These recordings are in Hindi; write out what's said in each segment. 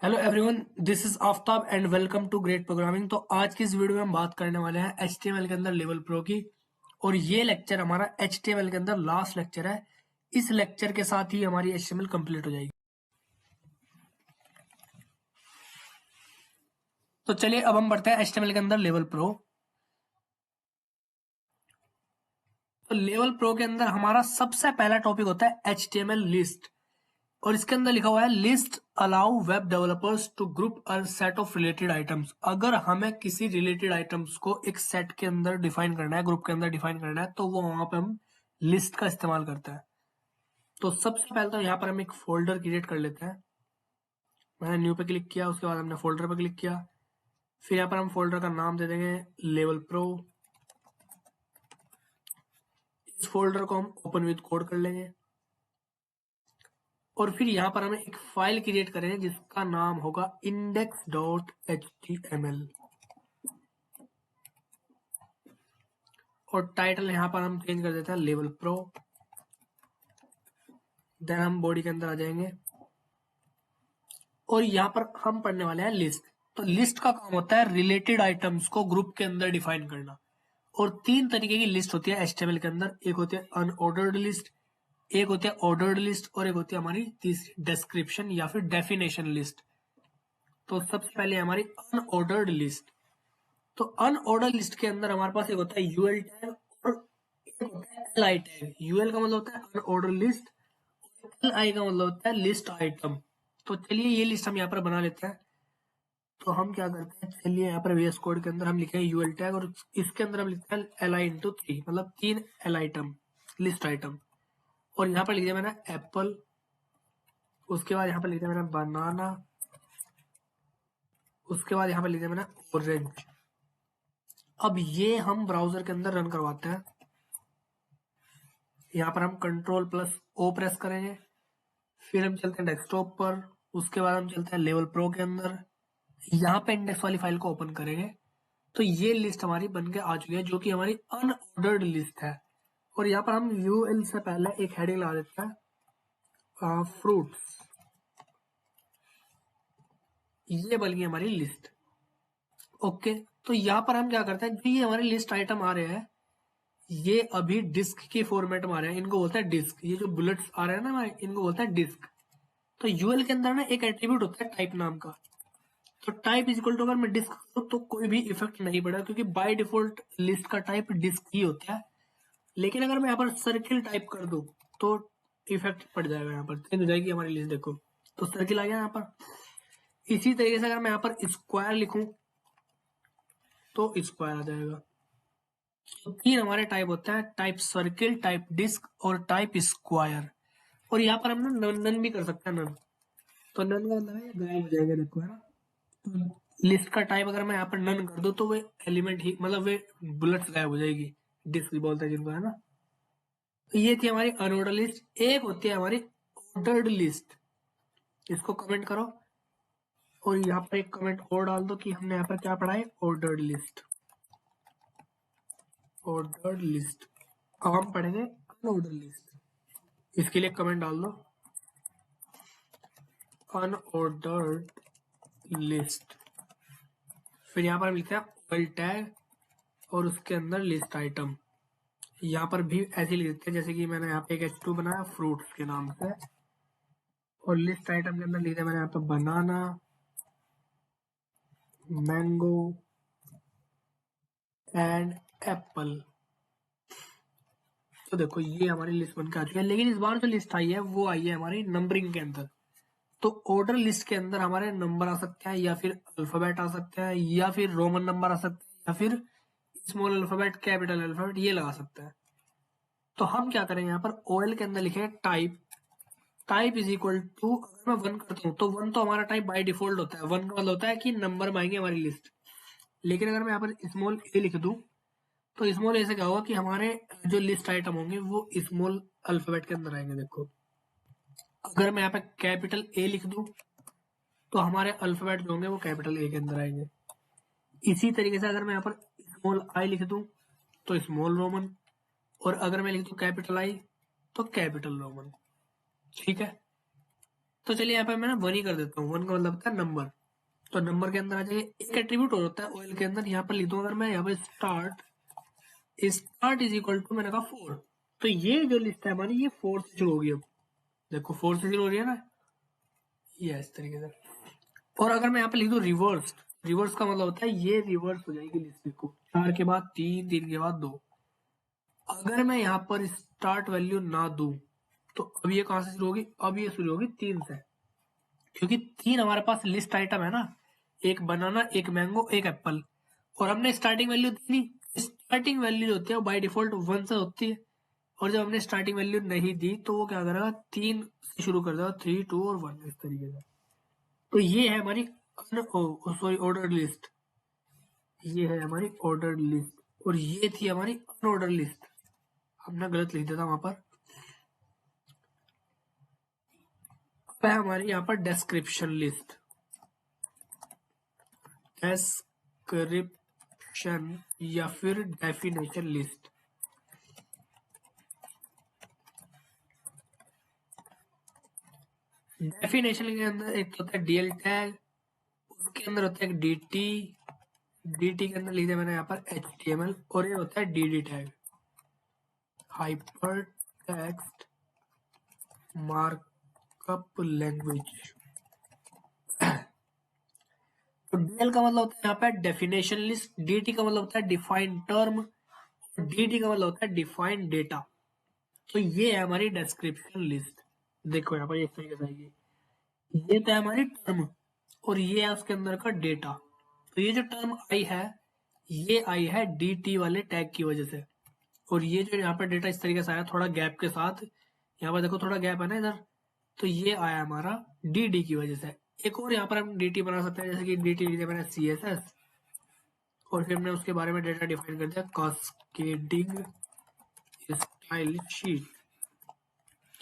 Hello everyone, this is Aftab and welcome to great programming. तो आज की इस वीडियो में हम बात करने वाले हैं HTML के अंदर लेवल प्रो की। और ये लेक्चर हमारा HTML के अंदर लास्ट लेक्चर है। इस लेक्चर के साथ ही हमारी HTML कंप्लीट हो जाएगी। तो चलिए अब हम बढ़ते हैं HTML के अंदर लेवल प्रो। तो लेवल प्रो के अंदर हमारा सबसे पहला टॉपिक होता है HTML लिस्ट। और इसके अंदर लिखा हुआ है list allow web developers to group a set of related items. अगर हमें किसी रिलेटेड आइटम्स को एक सेट के अंदर डिफाइन करना है, ग्रुप के अंदर डिफाइन करना है, तो वो वहां पे हम लिस्ट का इस्तेमाल करते हैं। तो सबसे पहले तो यहाँ पर हम एक फोल्डर क्रिएट कर लेते हैं। मैंने न्यू पे क्लिक किया, उसके बाद हमने फोल्डर पे क्लिक किया। फिर यहाँ पर हम फोल्डर का नाम दे देंगे लेवल प्रो। इस फोल्डर को हम ओपन विद कोड कर लेंगे। और फिर यहाँ पर हमें एक फाइल क्रिएट करेंगे जिसका नाम होगा index.html। और टाइटल यहाँ पर हम चेंज कर देते हैं लेवल प्रो। देन हम बॉडी के अंदर आ जाएंगे और यहाँ पर हम पढ़ने वाले हैं लिस्ट। तो लिस्ट का काम होता है रिलेटेड आइटम्स को ग्रुप के अंदर डिफाइन करना। और तीन तरीके की लिस्ट होती है HTML के अंदर। एक होती है अनऑर्डर्ड लिस्ट, एक होती है ऑर्डर्ड लिस्ट, और एक होती है हमारी तीसरी डिस्क्रिप्शन या फिर डेफिनेशन लिस्ट। तो सबसे पहले हमारी अनऑर्डर्ड लिस्ट। तो अनऑर्डर लिस्ट के अंदर हमारे पास एक होता है यूएल टैग और एक होता है एल आई टैग। यूएल का मतलब होता है अनऑर्डर लिस्ट, एल आई का मतलब होता है लिस्ट आइटम। तो चलिए ये लिस्ट हम यहाँ पर बना लेते हैं। तो हम क्या करते हैं, चलिए यहाँ पर VS कोड के अंदर हम लिखे हैं यूएल टैग और इसके अंदर हम लिखते हैं एल आई इंटू 3, मतलब 3 एल आइटम, लिस्ट आइटम। और यहाँ पर लिख दिया मैंने एप्पल, उसके बाद यहाँ पर लिख दिया मैंने बनाना, उसके बाद यहाँ पर लिख दिया मैंने ऑरेंज। अब ये हम ब्राउजर के अंदर रन करवाते हैं। यहाँ पर हम Ctrl+O प्रेस करेंगे। फिर हम चलते हैं डेस्कटॉप पर, उसके बाद हम चलते हैं लेवल प्रो के अंदर। यहाँ पे इंडेक्स वाली फाइल को ओपन करेंगे। तो ये लिस्ट हमारी बन के आ चुकी है जो कि हमारी अनऑर्डर्ड लिस्ट है। और यहाँ पर हम यूएल से पहले एक हेडिंग लगा देते हैं फ्रूट्स। ये बन गई हमारी लिस्ट। ओके, तो यहाँ पर हम क्या करते हैं, जो ये हमारे लिस्ट आइटम आ रहे हैं ये अभी डिस्क के फॉर्मेट में आ रहे हैं, इनको बोलते हैं डिस्क। ये जो बुलेट्स आ रहे हैं ना हमारे, इनको बोलते हैं डिस्क। तो यूएल के अंदर ना एक एट्रीब्यूट होता है टाइप नाम का। तो टाइप इज इक्वल टू, अगर मैं डिस्क करूं तो कोई भी इफेक्ट नहीं पड़ेगा क्योंकि बाय डिफॉल्ट लिस्ट का टाइप डिस्क ही होता है। लेकिन अगर मैं यहाँ पर सर्किल टाइप कर दूं तो इफेक्ट पड़ जाएगा, यहाँ पर चेंज हो जाएगी हमारी लिस्ट। देखो तो सर्किल आ गया यहाँ पर। इसी तरीके से अगर मैं यहाँ पर स्क्वायर लिखूं तो स्क्वायर आ जाएगा। तो तीन हमारे टाइप होता है, टाइप सर्किल, टाइप डिस्क और टाइप स्क्वायर। और यहाँ पर हम ना नन नन भी कर सकते हैं, नन। तो नन का मतलब है गायब हो जाएगा, देखो है ना। तो लिस्ट का टाइप अगर मैं यहाँ पर नन कर दूं तो वे एलिमेंट ही, मतलब वे बुलेट्स गायब हो जाएगी, डिस्क बोलते हैं जिनको, है ना। तो ये थी हमारी अनऑर्डर लिस्ट। एक होती है हमारी ऑर्डर्ड लिस्ट। इसको कमेंट करो और यहाँ पर एक कमेंट और डाल दो कि हमने यहाँ पर क्या पढ़ा है, ऑर्डर्ड लिस्ट। Ordered list. अब हम पढ़ेंगे अनऑर्डर लिस्ट। इसके लिए कमेंट डाल दो अनऑर्डर्ड लिस्ट। फिर यहाँ पर हम लिखते हैं ऑयल टैग और उसके अंदर लिस्ट आइटम। यहाँ पर भी ऐसे लिख देते हैं जैसे कि मैंने यहाँ पे एक H2 बनाया फ्रूट्स के नाम से। और लिस्ट आइटम के अंदर लिख दिया मैंने यहाँ पे बनाना, मैंगो एंड एप्पल। तो देखो ये हमारी लिस्ट बनकर आ चुकी है। लेकिन इस बार जो लिस्ट आई है वो आई है हमारी नंबरिंग के अंदर। तो ऑर्डर लिस्ट के अंदर हमारे नंबर आ सकते हैं, या फिर अल्फाबेट आ सकते हैं, या फिर रोमन नंबर आ सकते हैं, या फिर स्मॉल अल्फाबेट, कैपिटल अल्फाबेट, ये लगा सकते हैं। तो हम क्या करेंगे, यहाँ पर ओएल के अंदर लिखेंगे type. Type is equal to, अगर मैं 1 करता हूँ तो 1 तो हमारा टाइप बाय डिफॉल्ट होता है। 1 का मतलब होता है कि नंबर में आएंगे हमारी लिस्ट। लेकिन अगर मैं यहाँ पर स्मॉल ए लिख दूं तो स्मॉल ए से क्या होगा कि हमारे जो लिस्ट आइटम होंगे वो स्मॉल अल्फाबेट के अंदर आएंगे। देखो अगर मैं यहाँ पे कैपिटल ए लिख दूं तो हमारे अल्फाबेट जो होंगे वो कैपिटल ए के अंदर आएंगे। इसी तरीके से अगर मैं यहाँ पर स्मॉल आई लिख दूं तो स्मॉल रोमन, और अगर मैं लिख दूं कैपिटल आई तो कैपिटल रोमन। ठीक है। तो चलिए यहाँ पे मैं 1 ही कर देता हूँ। 1 का मतलब होता है नंबर, तो नंबर के अंदर आ जाएगा। एक एट्रीब्यूट और होता है ऑयल के अंदर, यहाँ पर लिख दूं अगर मैं यहाँ पे स्टार्ट इज इक्वल टू, मैंने कहा 4, तो ये जो लिस्ट है हमारी ये 4 से शुरू होगी। अब देखो 4 से शुरू हो रही है ना, ये इस तरीके से। और अगर मैं यहाँ पे लिख दूं रिवर्स, रिवर्स का मतलब होता है ये रिवर्स हो जाएगी लिस्ट। देखो 4 के बाद 3, 3 के बाद 2। अगर मैं यहाँ पर स्टार्ट वैल्यू ना दूं तो अब ये कहां से शुरू होगी, अब ये शुरू होगी 3 से, क्योंकि 3 हमारे पास लिस्ट आइटम है ना, एक बनाना, एक मैंगो, एक एप्पल, और हमने स्टार्टिंग वैल्यू दी नहीं। स्टार्टिंग वैल्यू जो होती है बाय डिफॉल्ट 1 से होती है, और जब हमने स्टार्टिंग वैल्यू नहीं दी तो वो क्या करेगा, 3 से शुरू कर देगा, 3, 2 और 1 इस तरीके से। तो ये है हमारी ऑर्डर लिस्ट, ये है हमारी ऑर्डर लिस्ट, और ये थी हमारी अनऑर्डर लिस्ट। हमने गलत लिख दिया था वहां पर। अब है हमारी यहाँ पर डिस्क्रिप्शन लिस्ट, डिस्क्रिप्शन या फिर डेफिनेशन लिस्ट। डेफिनेशन के अंदर एक होता है डीएल टैग, उसके अंदर होता है डीटी, डीटी के अंदर लिख दिया मैंने यहाँ पर एचटीएमएल, और ये होता है DD tag, hyper text markup language. तो डीएल का मतलब होता है यहाँ पे डेफिनेशन लिस्ट, डीटी का मतलब होता है डिफाइंड टर्म, डीडी का मतलब होता है डिफाइंड डेटा। तो ये है हमारी डिस्क्रिप्शन लिस्ट। देखो यहाँ पर इस तरीके से आएगी, ये तो है हमारी टर्म, और ये है उसके अंदर का डेटा। तो ये जो टर्म आई है, ये आई है डी वाले टैग की वजह से, और ये जो यहाँ पर डेटा इस तरीके से आया थोड़ा गैप के साथ, यहाँ पर देखो थोड़ा गैप है ना इधर, तो ये आया हमारा डी की वजह से। एक और यहाँ पर हम डी बना सकते हैं, जैसे कि डी लिखा मैंने CSS, और फिर हमने उसके बारे में डेटा डिफाइन कर दिया कास्केडिंग स्टाइल शीट।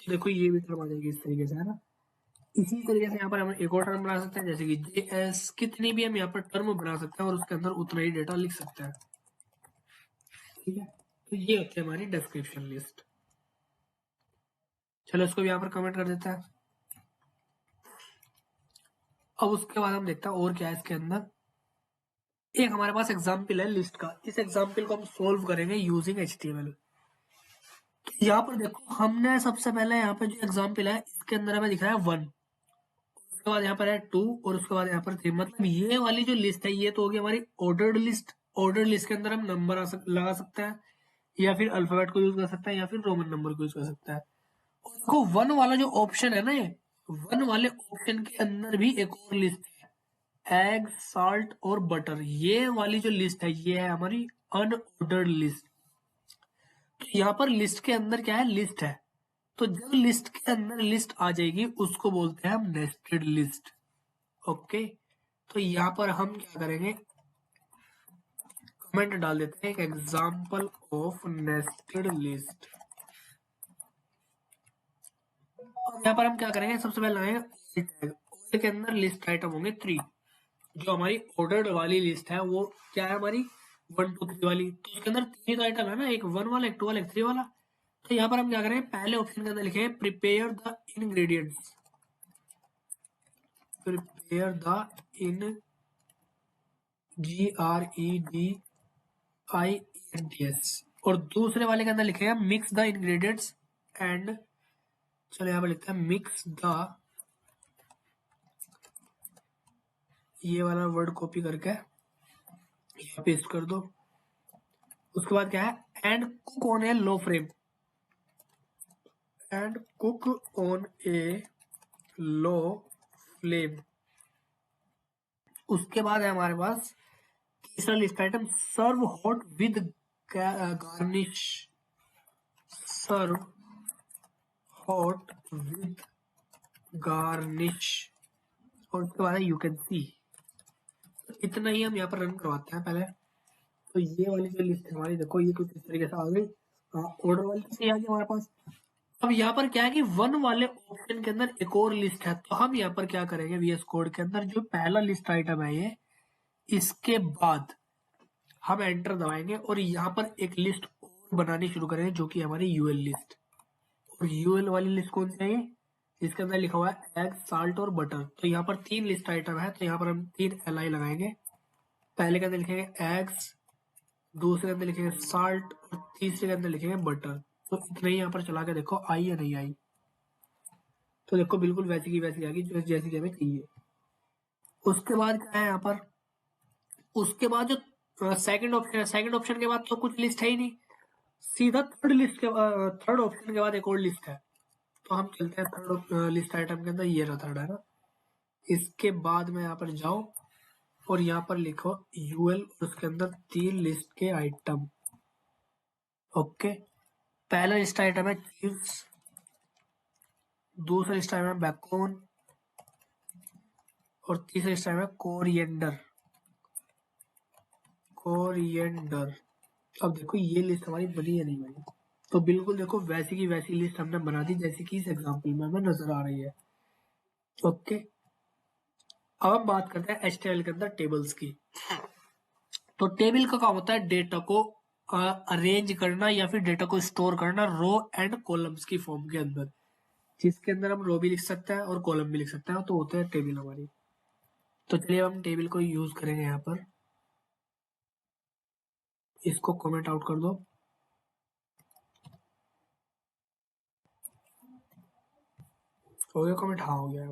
देखो ये भी टर्म आ जाएगी इस तरीके से, है ना। इसी तरीके से यहाँ पर हम एक और टर्म बना सकते हैं, जैसे कि JS, कितनी भी हम यहाँ पर टर्म बना सकते हैं और उसके अंदर उतना ही डेटा लिख सकते हैं, ठीक है। तो ये होती है हमारी डिस्क्रिप्शन लिस्ट। चलो इसको भी यहाँ पर कमेंट कर देते हैं। अब उसके बाद हम देखते हैं और क्या है इसके अंदर। एक हमारे पास एग्जाम्पल है लिस्ट का, इस एग्जाम्पल को हम सोल्व करेंगे यूजिंग HTML। तो यहाँ पर देखो हमने सबसे पहले यहाँ पे जो एग्जाम्पल है इसके अंदर हमें दिख रहा है 1, उसके बाद यहाँ पर है 2, और उसके बाद यहाँ पर 3। मतलब ये वाली जो लिस्ट है ये तो होगी हमारी ऑर्डर्ड लिस्ट। ऑर्डर लिस्ट के अंदर हम नंबर लगा सकते हैं, या फिर अल्फाबेट को यूज कर सकते हैं, या फिर रोमन नंबर को यूज कर सकते हैं। और देखो 1 वाला जो ऑप्शन है ना, ये 1 वाले ऑप्शन के अंदर भी एक और लिस्ट है, एग, साल्ट और बटर। ये वाली जो लिस्ट है ये है हमारी अनऑर्डर्ड लिस्ट। तो यहाँ पर लिस्ट के अंदर क्या है, लिस्ट है। तो जब लिस्ट के अंदर लिस्ट आ जाएगी उसको बोलते हैं हम नेस्टेड लिस्ट। ओके, तो यहाँ पर हम क्या करेंगे, कमेंट डाल देते हैं एक एग्जांपल ऑफ नेस्टेड लिस्ट। और यहाँ पर हम क्या करेंगे, सबसे पहले लगाएंगे टैग के अंदर लिस्ट आइटम होंगे 3। जो हमारी ऑर्डर्ड वाली लिस्ट है वो क्या है हमारी 1, 2, 3 वाली, तो उसके अंदर 3 आइटम है ना, एक 1 वाला, एक 2 वाला, एक 3 वाला। तो यहाँ पर हम क्या करें, पहले ऑप्शन के अंदर लिखेंगे prepare the ingredients, prepare the in GREDIENTS, और दूसरे वाले के अंदर लिखेंगे मिक्स द इंग्रेडिएंट्स एंड, चलो यहाँ पर लिखते हैं मिक्स द, ये वाला वर्ड कॉपी करके यहाँ पेस्ट कर दो। उसके बाद क्या है, and cook on a low flame, and cook on a low flame. उसके बाद है हमारे पास तीसरा list item, serve hot with garnish, serve hot with garnish, और उसके बाद है यू कैन सी। इतना ही हम यहाँ पर रन करवाते हैं पहले। तो ये वाली जो लिस्ट है हमारी, देखो ये कुछ इस तरीके से आ गई, ऑर्डर वाली से आ गई हमारे पास। अब यहाँ पर क्या है कि 1 वाले ऑप्शन के अंदर एक और लिस्ट है, तो हम यहाँ पर क्या करेंगे, VS कोड के अंदर जो पहला लिस्ट आइटम है ये, इसके बाद हम एंटर दबाएंगे और यहाँ पर एक लिस्ट और बनानी शुरू करेंगे जो कि हमारी यूएल लिस्ट। और यूएल वाली लिस्ट कौन सी है, जिसके अंदर लिखा हुआ है एग, साल्ट और बटर। तो यहाँ पर 3 लिस्ट आइटम है, तो यहाँ पर हम 3 LI लगाएंगे। पहले के अंदर लिखेंगे एग्स, दूसरे के अंदर लिखेंगे साल्ट और तीसरे के अंदर लिखेंगे बटर। तो इतना ही यहाँ पर चला के देखो आई या नहीं आई। तो देखो बिल्कुल वैसी की वैसी आ गई जैसी कि हमें चाहिए। उसके बाद क्या है यहाँ पर, उसके बाद जो सेकंड ऑप्शन है, सेकंड ऑप्शन के बाद तो कुछ लिस्ट है ही नहीं, सीधा थर्ड लिस्ट के थर्ड ऑप्शन के बाद एक और लिस्ट है। तो हम चलते हैं थर्ड लिस्ट आइटम के अंदर, ये रहा थर्ड है ना। इसके बाद में यहाँ पर जाओ और यहाँ पर लिखो यूएल, उसके अंदर 3 लिस्ट के आइटम। ओके, पहला लिस्ट आइटम है चीज, दूसरा लिस्ट आइटम है बेकोन और तीसरा लिस्ट आइटम है कोरिएंडर। कोरिएंडर। अब देखो ये लिस्ट हमारी बनी है नहीं बनी, तो बिल्कुल देखो वैसी की वैसी लिस्ट हमने बना दी जैसी कि इस एग्जांपल में हमें नजर आ रही है। ओके, अब हम बात करते हैं HTML के अंदर टेबल्स की। तो टेबल का काम होता है डेटा को अरेंज करना या फिर डेटा को स्टोर करना रो एंड कॉलम्स की फॉर्म के अंदर, जिसके अंदर हम रो भी लिख सकते हैं और कॉलम भी लिख सकते हैं, तो होता है टेबल हमारी। तो चलिए हम टेबल को यूज करेंगे यहाँ पर। इसको कमेंट आउट कर दो। हो गया कमेंट? हाँ हो गया।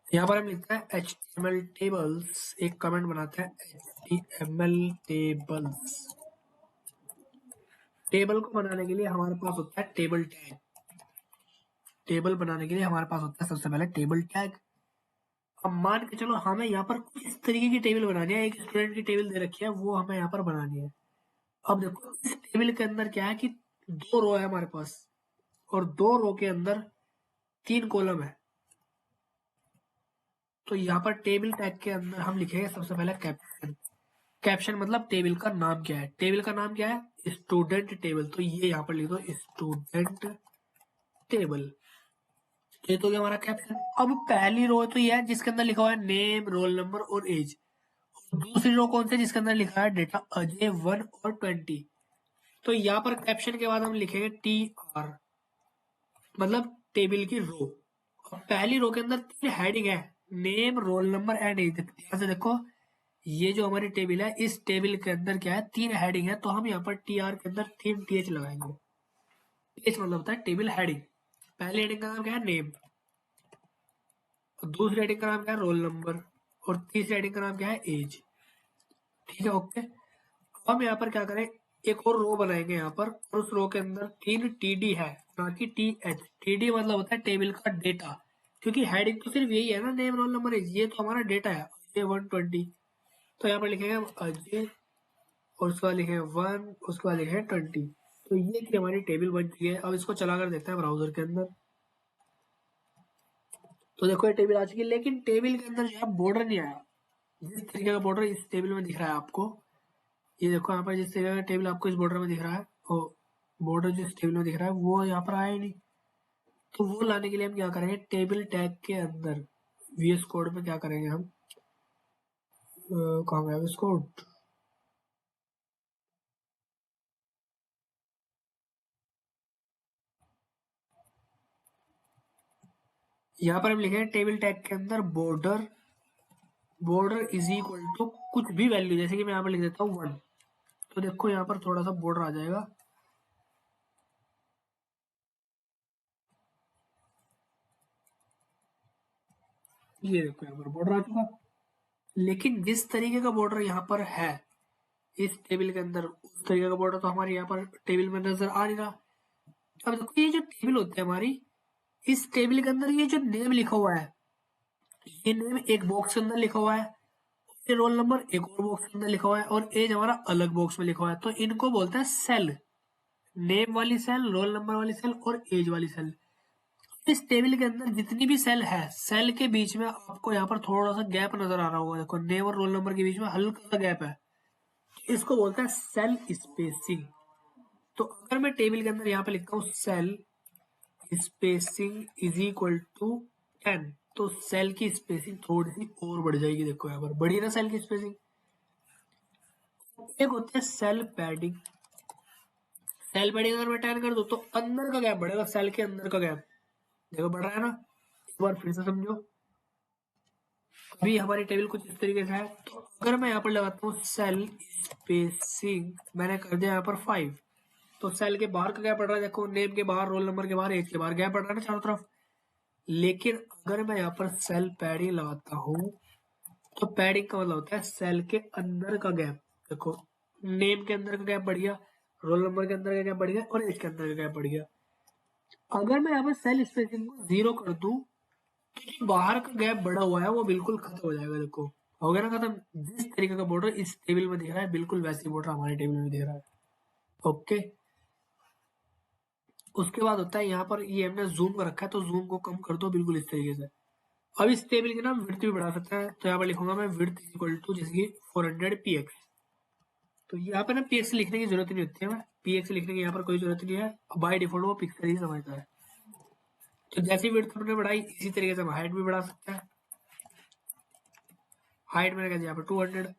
यहाँ पर हम लिखते हैं HTML टेबल्स, एक कमेंट बनाते हैं HTML टेबल्स। टेबल को बनाने के लिए हमारे पास होता है टेबल टैग। टेबल बनाने के लिए हमारे पास होता है सबसे पहले टेबल टैग। अब मान के चलो हमें यहाँ पर कुछ इस तरीके की टेबल बनानी है, एक स्टूडेंट की टेबल दे रखी है, वो हमें यहाँ पर बनानी है। अब देखो इस टेबल के अंदर क्या है कि 2 रो है हमारे पास और 2 रो के अंदर 3 कॉलम है। तो यहाँ पर टेबल टैग के अंदर हम लिखेंगे सबसे पहले कैप्शन। कैप्शन मतलब टेबल का नाम क्या है। टेबल का नाम क्या है? Student table. तो ये यहाँ पर लिख दो स्टूडेंट टेबल। ये तो क्या हमारा कैप्शन। अब पहली रो तो ये है जिसके अंदर लिखा हुआ है नेम, रोल नंबर और एज। दूसरी रो कौन सी? जिसके अंदर लिखा है डेटा अजय 1 और 20। तो यहाँ पर कैप्शन के बाद हम लिखेंगे TR, मतलब टेबल की रो। पहली रो के अंदर 3 हेडिंग है, name, roll number and age. ध्यान से देखो ये जो हमारी टेबल है, इस टेबल के अंदर क्या है? 3 हेडिंग है, तो हम यहाँ पर TR के अंदर 3 TH लगाएंगे। TH मतलब होता है टेबल हेडिंग। पहली हेडिंग का नाम क्या है? नेम, और दूसरी हेडिंग का नाम क्या है? रोल नंबर, और तीसरी हेडिंग का नाम क्या है? एज। ठीक है, ओके। हम यहाँ पर क्या करें, एक और रो बनाएंगे यहाँ पर, और उस रो के अंदर 3 TD है, ना कि TH। TD मतलब होता है टेबल का डेटा, क्योंकि हेडिंग तो सिर्फ यही है ना, नेम, रोल नंबर, एज, ये तो हमारा डेटा है, ये 120। तो यहाँ पर लिखेंगे हम अजय, और उसके बाद लिखेंगे 1, उसके बाद लिखेंगे 20। तो ये थी हमारी टेबल बन चुकी है। अब इसको चला कर देखते हैं ब्राउजर के अंदर। तो देखो ये टेबल आ चुकी है, लेकिन टेबल के अंदर जो है बॉर्डर नहीं आया। जिस तरीके का बॉर्डर इस टेबल में दिख रहा है आपको, ये देखो यहाँ पर जिस तरीके का टेबल आपको इस बॉर्डर में दिख रहा है, वो बॉर्डर जिस टेबल में दिख रहा है वो यहाँ पर आया ही नहीं। तो वो लाने के लिए हम क्या करेंगे, टेबल टैग के अंदर VS कोड में क्या करेंगे हम, कहाँ गया VS कोड, यहाँ पर हम लिखेंगे टेबल टैग के अंदर border. Border is equal to कुछ भी वैल्यू, जैसे कि मैं यहाँ पर लिख देता हूँ 1। तो देखो यहाँ पर थोड़ा सा बॉर्डर आ जाएगा। ये देखो यहाँ पर बॉर्डर आ चुका। लेकिन जिस तरीके का बॉर्डर यहाँ पर है इस टेबल के अंदर, उस तरीके का बॉर्डर तो हमारे यहाँ पर टेबल में नजर आ नहीं रहा। अब देखो ये जो टेबल होती है हमारी, इस टेबल के अंदर ये जो नेम लिखा हुआ है, ये नेम एक बॉक्स के अंदर लिखा हुआ है, ये रोल नंबर एक और बॉक्स के अंदर लिखा हुआ है, और एज हमारा अलग बॉक्स में लिखा हुआ है। तो इनको बोलते हैं सेल। नेम वाली सेल, रोल नंबर वाली सेल और एज वाली सेल। इस टेबल के अंदर जितनी भी सेल है, सेल के बीच में आपको यहाँ पर थोड़ा सा गैप नजर आ रहा होगा। देखो नेम और रोल नंबर के बीच में हल्का सा गैप है, इसको बोलते हैं सेल स्पेसिंग। तो अगर मैं टेबल के अंदर यहाँ पे लिखता हूँ cell spacing is equal to 10, तो सेल की स्पेसिंग थोड़ी सी और बढ़ जाएगी। देखो यहाँ पर बढ़ी ना सेल की स्पेसिंग। एक होता है सेल पैडिंग। सेल पैडिंग अगर मैं 10 कर दूं तो अंदर का गैप बढ़ेगा, सेल के अंदर का गैप देखो बढ़ रहा है ना। एक बार फिर से समझो, अभी हमारी टेबल कुछ इस तरीके से है। तो अगर मैं यहाँ पर लगाता हूँ सेल स्पेसिंग, मैंने कर दिया यहाँ पर 5, तो सेल के बाहर का गैप बढ़ रहा है, देखो नेम के बाहर, रोल नंबर के बाहर, एज के बाहर गैप बढ़ रहा है ना चारों तरफ। लेकिन अगर मैं यहाँ पर सेल पैडिंग लगाता हूँ तो पैडिंग का मतलब होता है सेल के अंदर का गैप। देखो नेम के अंदर का गैप बढ़ गया, रोल नंबर के अंदर का गैप बढ़ गया और एज के अंदर का गैप बढ़ गया। अगर मैं यहाँ पर सेल स्पेसिंग को 0 कर दूं तो जो बाहर का गैप बढ़ा हुआ है वो बिल्कुल खत्म हो जाएगा। देखो हो गया ना खत्म। जिस तरीके का बॉर्डर इस टेबल में दिख रहा है बिल्कुल वैसी बॉर्डर हमारे टेबल में दिख रहा है। ओके, उसके बाद होता है यहाँ पर ये हमने जूम कर रखा है तो जूम को कम कर दो बिल्कुल इस तरीके से। अब इस टेबल के नाम विड्थ भी बढ़ा सकता है, तो यहाँ पर लिखूंगा मैं विड्थ इक्वल टू जैसे कि 400 px। तो यहाँ पर ना px लिखने की जरूरत नहीं होती है, px लिखने की यहाँ पर कोई जरूरत नहीं है, बाय डिफॉल्ट वो पिक्सल ही समझता है। तो जैसी विड्थ हमने बढ़ाई इसी तरीके से हम हाइट भी बढ़ा सकते हैं। हाइट मैंने कह दिया यहाँ पर 200,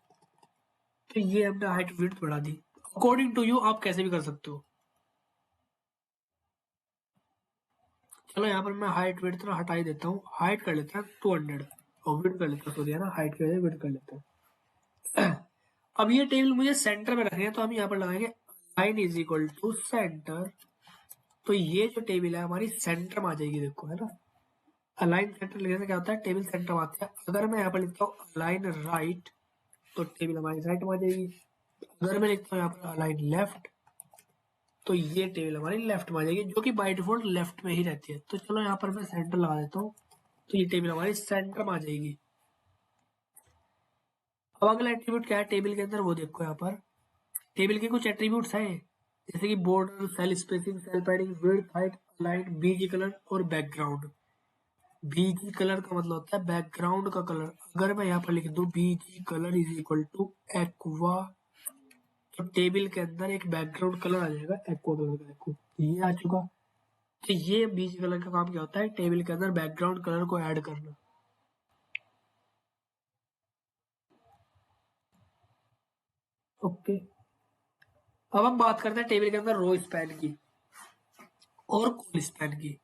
तो ये हमने हाइट विड्थ बढ़ा दी। अकॉर्डिंग टू यू आप कैसे भी कर सकते हो। चलो यहाँ पर मैं हाइट विड्थ ना हटा ही देता हूँ, हाइट कर लेते हैं 200 और विड्थ कर लेते हैं, सॉरी है ना, हाइट के विड्थ कर लेते हैं। अब ये टेबल मुझे सेंटर में रखनी है तो हम यहाँ पर लगाएंगे line is equal to centre. तो ये जो टेबल है हमारी सेंटर में आ जाएगी, देखो है ना। अलाइन सेंटर लिखने से क्या होता है, टेबल सेंटर में आता है। अगर मैं यहाँ पर लिखता हूँ अलाइन राइट तो टेबल हमारी राइट में आ जाएगी। अगर मैं लिखता हूँ यहाँ पर अलाइन लेफ्ट तो ये टेबल हमारी लेफ्ट में आ जाएगी, जो कि बाय डिफॉल्ट लेफ्ट में ही रहती है। तो चलो यहाँ पर मैं सेंटर लगा देता हूँ तो ये टेबल हमारी सेंटर में आ जाएगी। अब अगला एट्रीब्यूट क्या है टेबल के अंदर वो देखो। यहाँ पर टेबल के कुछ एट्रीब्यूट्स हैं जैसे कि border, cell spacing, cell padding, width, height, align, BG colour और बैकग्राउंड। बीजी कलर का मतलब होता है बैकग्राउंड का कलर। अगर मैं यहाँ पर लिख दूं BG colour is equal to aqua तो टेबल के अंदर एक बैकग्राउंड कलर आ जाएगा एक्वा कलर का। देखो ये आ चुका। तो ये बीजी कलर का काम क्या होता है, टेबल के अंदर बैकग्राउंड कलर को ऐड करना। ओके, अब हम बात करते हैं टेबल के अंदर रो स्पैन की और कॉल स्पैन की।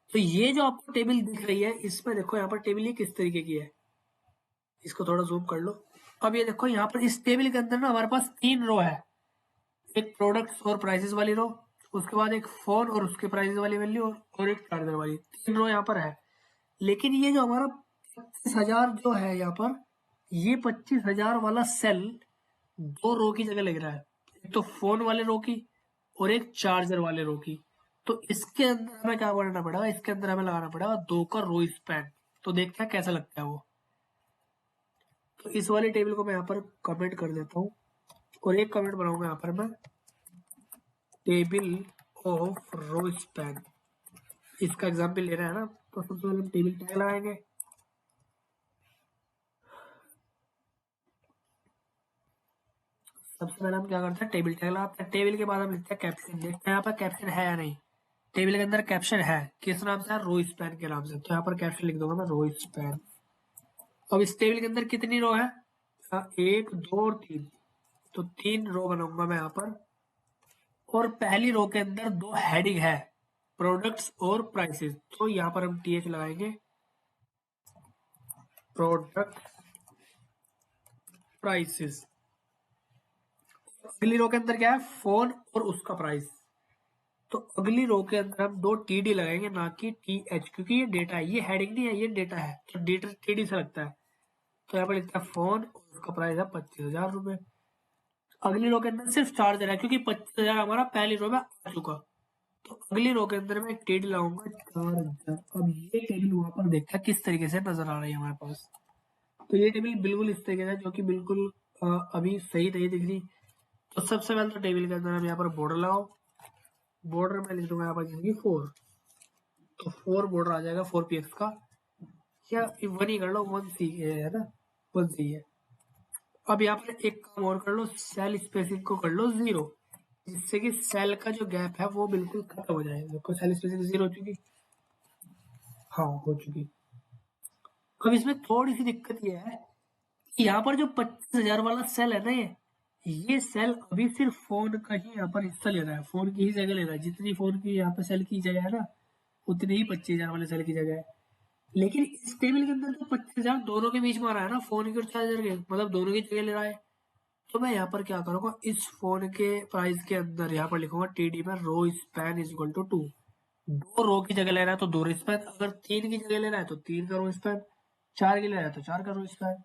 तो ये जो आपको टेबल दिख रही है इसमें देखो यहाँ पर टेबल ये किस तरीके की है, इसको थोड़ा जूम कर लो। अब ये देखो यहाँ पर इस टेबल के अंदर ना हमारे पास 3 रो है, एक प्रोडक्ट्स और प्राइसेस वाली रो, उसके बाद एक फोन और उसके प्राइसेस वाली वैल्यू और एक चार्जर वाली, 3 रो यहाँ पर है। लेकिन ये जो हमारा 25,000 जो है यहाँ पर, ये 25,000 वाला सेल 2 रो की जगह लग रहा है, एक तो फोन वाले रो की और एक चार्जर वाले रो की। तो इसके अंदर हमें क्या करना पड़ेगा, इसके अंदर हमें लगाना पड़ेगा 2 का रो स्पैन। तो देखते हैं कैसा लगता है वो। तो इस वाले टेबल को मैं यहाँ पर कमेंट कर देता हूँ और एक कमेंट बनाऊंगा यहाँ पर मैं टेबल ऑफ रो स्पैन। इसका एग्जाम्पल ले रहा है ना, तो सबसे पहले हम टेबल टैग लगाएंगे। सबसे पहले हम क्या करते हैं टेबल टैग लगाते हैं, टेबल के बाद हम लिखते हैं कैप्शन। देखते हैं यहाँ पर कैप्शन है या नहीं। टेबल के अंदर कैप्शन है, किस नाम से है, रो स्पैन के नाम से। तो यहाँ पर कैप्शन लिख दूंगा मैं रो स्पैन। अब इस टेबल के अंदर कितनी रो है, 1 2 और 3, तो 3 रो बनाऊंगा मैं यहाँ पर। और पहली रो के अंदर 2 हेडिंग है, प्रोडक्ट्स और प्राइसेस। तो यहाँ पर हम टीएच लगाएंगे, प्रोडक्ट प्राइसेस। अगली रो के अंदर क्या है, फोन और उसका प्राइस। तो अगली रो के अंदर हम 2 टीडी लगाएंगे ना कि टीएच, क्योंकि ये डेटा है, ये हेडिंग नहीं है, ये डेटा है, तो डेटा टीडी से लगता है। तो यहाँ पर लिखता है फोन और उसका प्राइस है 25,000 रुपए। अगली रो के अंदर सिर्फ चार्जर है क्योंकि 25,000 हमारा पहली रो में आ चुका। तो अगली रो के अंदर मैं एक टेबल लाऊंगा 4,000। अब ये टेबल वहां पर देखता है किस तरीके से नजर आ रही है हमारे पास। तो ये टेबल बिल्कुल इस तरीके से, जो कि बिल्कुल अभी सही नहीं दिख रही। तो सबसे पहले तो टेबल के अंदर हम यहाँ पर बॉर्डर लगाओ। बॉर्डर में लिख दूंगा यहाँ पर जैसे कि 4, तो 4 बॉर्डर आ जाएगा 4px का, या 1 ही कर लो, 1c है ना, 1c है। अब यहाँ पर एक काम और कर लो, सेल स्पेसिंग को कर लो 0, जिससे कि सेल का जो गैप है वो बिल्कुल खत्म हो जाएगा। देखो सेल स्पेसिंग 0 हो चुकी, हाँ हो चुकी। अब इसमें थोड़ी सी दिक्कत ये है कि यहाँ पर जो 25,000 वाला सेल है ना, ये सेल अभी सिर्फ फोन का ही यहाँ पर हिस्सा ले रहा है, फोन की ही जगह ले रहा है। जितनी फोन की यहाँ पर सेल की जगह है ना, उतनी ही 25,000 वाले सेल की जगह है। लेकिन इस टेबल के अंदर तो 25,000 दोनों के बीच में आ रहा है ना, फोन के और चार्जर के, मतलब दोनों की जगह ले रहा है। तो मैं यहाँ पर क्या करूँगा, इस फोन के प्राइस के अंदर यहाँ पर लिखूंगा TD में row span is equal to 2। 2 row की जगह ले रहा है तो 2 रो स्पैन, अगर 3 की जगह ले रहा है तो 3 का रो स्पैन, 4 की ले रहा है तो 4 का रो स्पैन।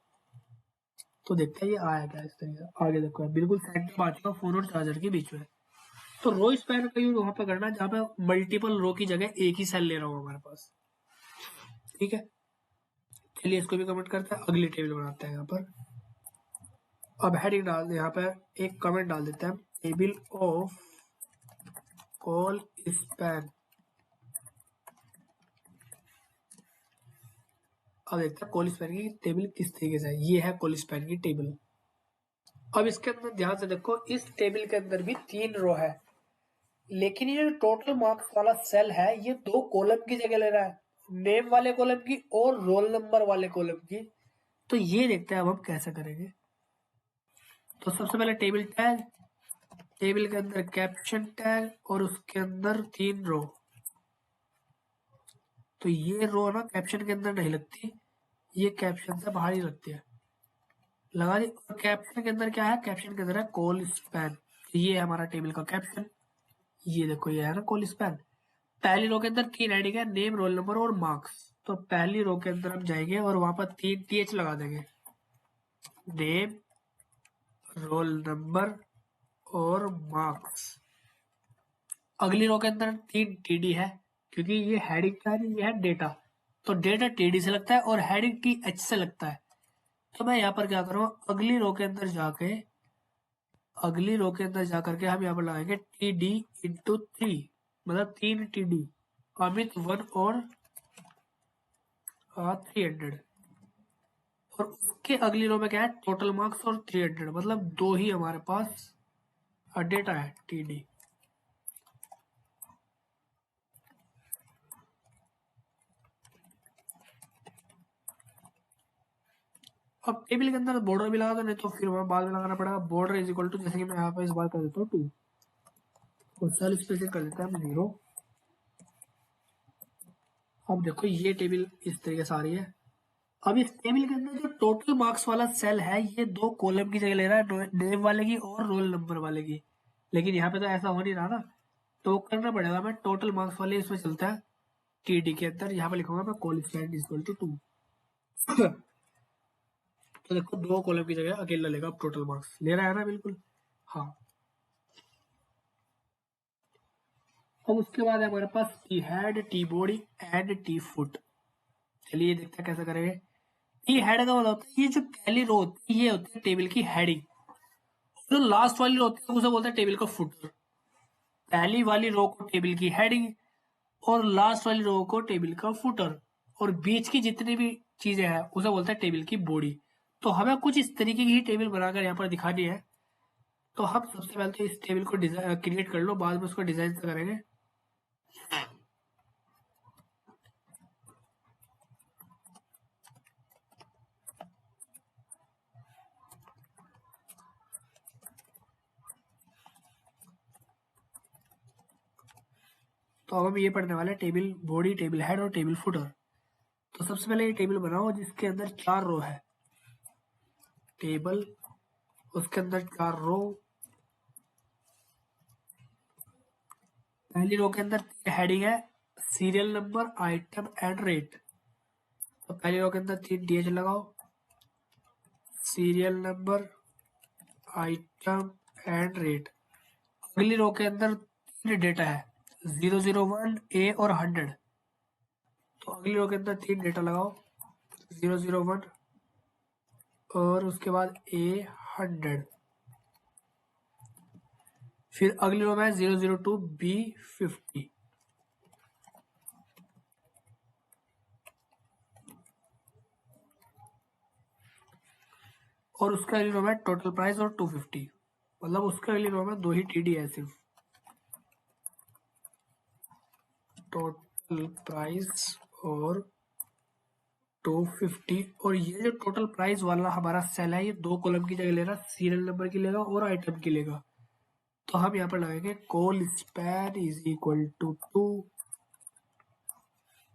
तो देखते हैं ये आया क्या इस तरीके। आगे देखो बिल्कुल सेंटर आ चुका फोन और चार्जर के बीच में। तो रो स्पैन का यूज वहां पर करना जहाँ पे मल्टीपल रो की जगह एक ही सेल ले रहा हूँ हमारे पास। ठीक है, चलिए इसको भी कमेंट करते हैं, अगली टेबल बनाते हैं यहाँ पर। अब हेडिंग डाल यहाँ पर एक कमेंट डाल देते हैं, टेबल ऑफ कॉल स्पैन। अब देखते हैं कॉल स्पैन की टेबल किस तरीके से है। ये है कॉल स्पैन की टेबल। अब इसके अंदर ध्यान से देखो, इस टेबल के अंदर भी 3 रो है, लेकिन ये टोटल मार्क्स वाला सेल है ये 2 कॉलम की जगह ले रहा है, नेम वाले कॉलम की और रोल नंबर वाले कॉलम की। तो ये देखते हैं अब हम कैसे करेंगे। तो सबसे पहले टेबल टैग, टेबल के अंदर कैप्शन टैग और उसके अंदर 3 रो। तो ये रो ना कैप्शन के अंदर नहीं लगती, ये कैप्शन से बाहर ही लगती है, लगा दी। और कैप्शन के अंदर क्या है, कैप्शन के अंदर है कॉल स्पैन। तो ये है हमारा टेबल का कैप्शन। ये देखो ये है ना कॉल स्पैन। पहली रो के अंदर 3 हेडिंग है, नेम रोल नंबर और मार्क्स। तो पहली रो के अंदर हम जाएंगे और वहां पर 3 TH लगा देंगे, नेम रोल नंबर और मार्क्स। अगली रो के अंदर 3 TD है, क्योंकि ये हेडिंग का है, ये है डेटा, तो डेटा TD से लगता है और हेडिंग TH से लगता है। तो मैं यहाँ पर क्या करूँ, अगली रो के अंदर जाके, अगली रो के अंदर जाकर के हम यहाँ पर लगाएंगे TD इंटू 3, मतलब 3 TD, अमित 1 और 300। और उसके अगली रो में क्या है, टोटल मार्क्स और 300, मतलब 2 ही हमारे पास डेटा है TD। अब टेबल के अंदर बॉर्डर भी लगा दो, नहीं तो फिर वहां बाद में लगाना पड़ेगा। बॉर्डर इज इक्वल टू, जैसे कि मैं यहाँ पे इस बार कर देता हूँ 2, और सेल स्पेसिंग कर देते हैं हम 0। अब देखो ये टेबल इस तरीके से आ रही है। अब इस टेबल के अंदर जो टोटल मार्क्स वाला सेल है ये 2 कॉलम की जगह ले रहा है, नेम वाले की और रोल नंबर वाले की। लेकिन यहाँ पे तो ऐसा हो नहीं रहा ना, तो करना पड़ेगा, मैं टोटल मार्क्स वाले इसमें चलता है TD के अंदर। यहाँ पे लिखूंगा मैं col span is equal to 2। तो देखो 2 कॉलम की जगह अकेला लेगा, अब टोटल मार्क्स ले रहा है ना, बिल्कुल हाँ। अब उसके बाद है हमारे पास T head, T body and T foot. चलिए देखते हैं कैसे करेंगे। टी हेड का मतलब होता है ये जो पहली रो होती है ये होती है टेबल की हेडिंग, जो लास्ट वाली रो होती है उसे बोलते हैं टेबल का फुटर। पहली वाली रो को टेबल की हेडिंग और लास्ट वाली रो को टेबल का फुटर, और बीच की जितनी भी चीजें हैं उसे बोलते हैं टेबल की बॉडी। तो हमें कुछ इस तरीके की ही टेबल बनाकर यहाँ पर दिखानी है। तो हम सबसे पहले तो इस टेबल को क्रिएट कर लो, बाद में उसको डिजाइन करेंगे। तो अब हम ये पढ़ने वाले टेबल बॉडी, टेबल हेड और टेबल फुटर। तो सबसे पहले ये टेबल बनाओ जिसके अंदर 4 रो है, टेबल, उसके अंदर 4 रो। पहली रो के अंदर हेडिंग है serial number, item and rate. तो पहली रो के अंदर 3 DH लगाओ, serial number, item and rate. अगली रो के अंदर 3 डेटा है, 001, A और 100। तो अगली रो के अंदर 3 डेटा लगाओ, 001 और उसके बाद A 100। फिर अगली रो में 002, B 50। और उसका अगली रो में टोटल प्राइस और 250, मतलब उसका अगली रो में 2 ही TD है सिर्फ, टोटल प्राइस और टू 50 और ये जो टोटल प्राइस वाला हमारा सेल है ये 2 कॉलम की जगह ले रहा है, सीरियल नंबर की लेगा और आइटम की लेगा। तो हम यहाँ पर लगाएंगे col span is equal to 2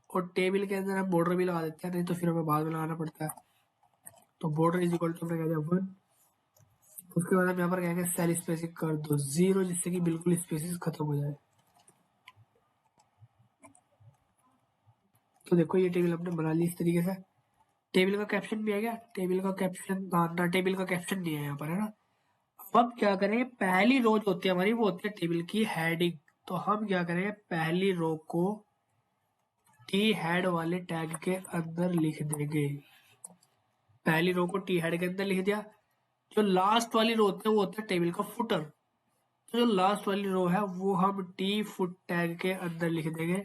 और टेबल के अंदर हम बॉर्डर भी लगा देते हैं, नहीं तो फिर हमें बाद में लगाना पड़ता है। तो बॉर्डर इज इक्वल टू हमने कह दिया 1। उसके बाद हम यहाँ पर कहेंगे सेल स्पेसिंग कर दो 0 जिससे कि बिल्कुल स्पेसिस खत्म हो जाए। तो देखो ये टेबल हमने बना ली इस तरीके से। टेबल का कैप्शन भी आ गया, टेबल का कैप्शन ना, टेबल का कैप्शन नहीं है यहाँ पर, है ना। अब हम क्या करें, पहली रो जो होती है हमारी वो होती है टेबल की हेडिंग। तो हम क्या करें, पहली रो को टी हेड वाले टैग के अंदर लिख देंगे। पहली रो को टी हेड के अंदर लिख दिया। जो लास्ट वाली रो होती है वो होता है टेबल का फुटर। तो जो लास्ट वाली रो है वो हम टी फुट टैग के अंदर लिख देंगे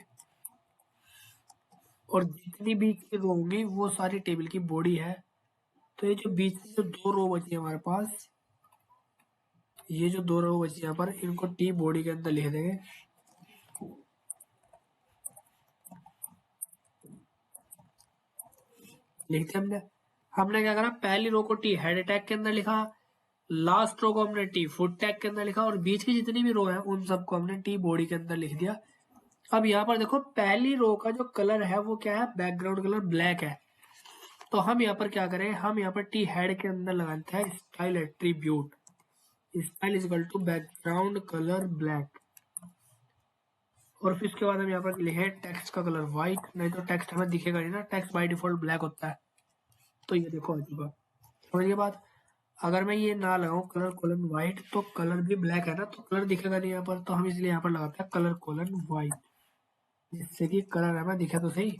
और जितनी भी रो होंगी वो सारी टेबल की बॉडी है। तो ये जो बीच में जो 2 रो बची है हमारे पास, ये जो 2 रो बची यहाँ पर, इनको टी बॉडी के अंदर लिख देंगे। लिखते हमने क्या करा, पहली रो को टी हेड टैग के अंदर लिखा, लास्ट रो को हमने टी फुट टैग के अंदर लिखा और बीच की जितनी भी रो है उन सबको हमने टी बॉडी के अंदर लिख दिया। अब यहाँ पर देखो पहली रो का जो कलर है वो क्या है, बैकग्राउंड कलर ब्लैक है। तो हम यहाँ पर क्या करें, हम यहाँ पर टी हेड के अंदर लगाते हैं style attribute, style is equal to background colour black. और फिर उसके बाद हम यहाँ पर लिखे टेक्स्ट का कलर व्हाइट, नहीं तो टेक्स्ट हमें दिखेगा नहीं ना, टेक्स्ट बाय डिफॉल्ट ब्लैक होता है। तो ये देखो आ चुका, समझिए बात। अगर मैं ये ना लगाऊं कलर कोलन व्हाइट तो कलर भी ब्लैक है ना, तो कलर दिखेगा नहीं यहाँ पर। तो हम इसलिए यहाँ पर लगाते हैं कलर कोलन व्हाइट, जिससे कि कलर हमें दिखे तो सही,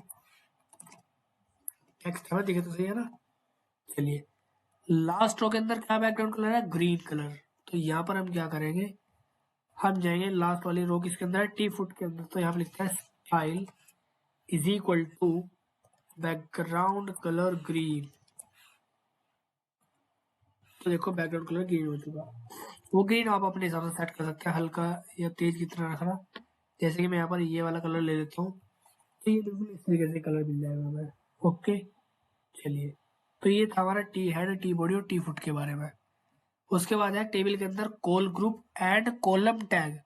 टेक्स्ट हमें दिखे तो सही, है ना। चलिए लास्ट रो के अंदर क्या बैकग्राउंड कलर है, ग्रीन कलर। तो यहाँ पर हम क्या करेंगे, हम जाएंगे लास्ट वाली रो किसके अंदर है, टी फुट के अंदर। तो यहाँ पर लिखता है style is equal to background colour green. तो देखो बैकग्राउंड कलर ग्रीन हो चुका। वो ग्रीन आप अपने हिसाब से सेट कर सकते हैं, हल्का या तेज कितना रखना। जैसे कि मैं यहाँ पर ये वाला कलर ले लेता हूँ, तो ये बिल्कुल इस तरीके से कलर मिल जाएगा हमें। ओके चलिए, तो ये था हमारा टी हेड, टी बॉडी और टी फुट के बारे में। उसके बाद है टेबल के अंदर call group and column tag.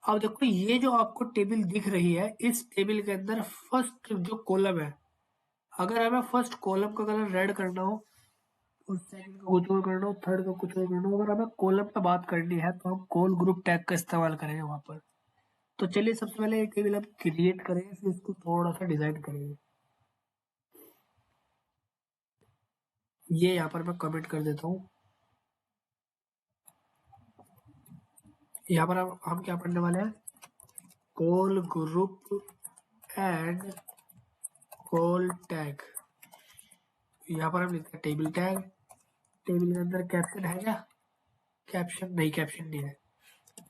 अब देखो ये जो आपको टेबल दिख रही है, इस टेबल के अंदर फर्स्ट जो कॉलम है, अगर हमें फर्स्ट कॉलम का कलर रेड करना हो और सेकंड का कुछ और करना हो, थर्ड का कुछ और करना हो, अगर हमें कॉलम पे बात करनी है तो हम कॉल ग्रुप टैग का इस्तेमाल करेंगे वहां पर। तो चलिए सबसे पहले एक टेबल हम क्रिएट करेंगे, फिर इसको थोड़ा सा डिजाइन करेंगे। ये यहाँ पर मैं कमेंट कर देता हूँ। यहाँ पर हम क्या पढ़ने वाले हैं, call group and call tag. यहाँ पर हम लिखते हैं टेबल टैग। टेबल के अंदर कैप्शन है क्या, कैप्शन नहीं, कैप्शन नहीं है।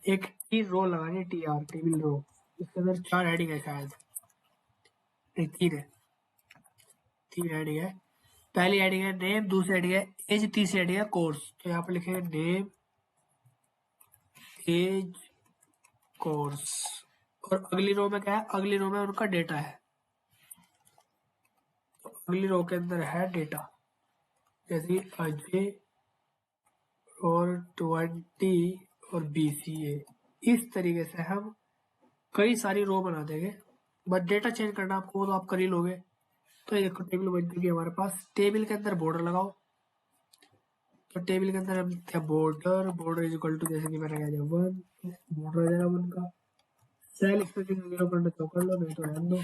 एक ही रो लगानी है, टी आर टेबल रो, इसके अंदर 4 हेडिंग है शायद, नहीं 3 है, 3 हेडिंग है। पहली हेडिंग है नेम, दूसरी हेडिंग है एज, तीसरी हेडिंग है कोर्स। तो यहाँ पर लिखेंगे नेम एज कोर्स। और अगली रो में क्या है, अगली रो में उनका डेटा है। तो अगली रो के अंदर है डेटा, जैसे अजय और 20 और BCA। इस तरीके से हम कई सारी रो बना देंगे। बस डेटा चेंज करना आपको, वो तो आप कर ही लोगे। तो ये देखो टेबल बन चुकी है हमारे पास। टेबल के अंदर बॉर्डर लगाओ। तो टेबल के अंदर हम क्या, border, border is equal to, जैसे कि मैंने कहा 1, बॉर्डर आ जाएगा 1 का। सेल स्पेसिंग 0 करना तो कर लो, नहीं तो रहने दो।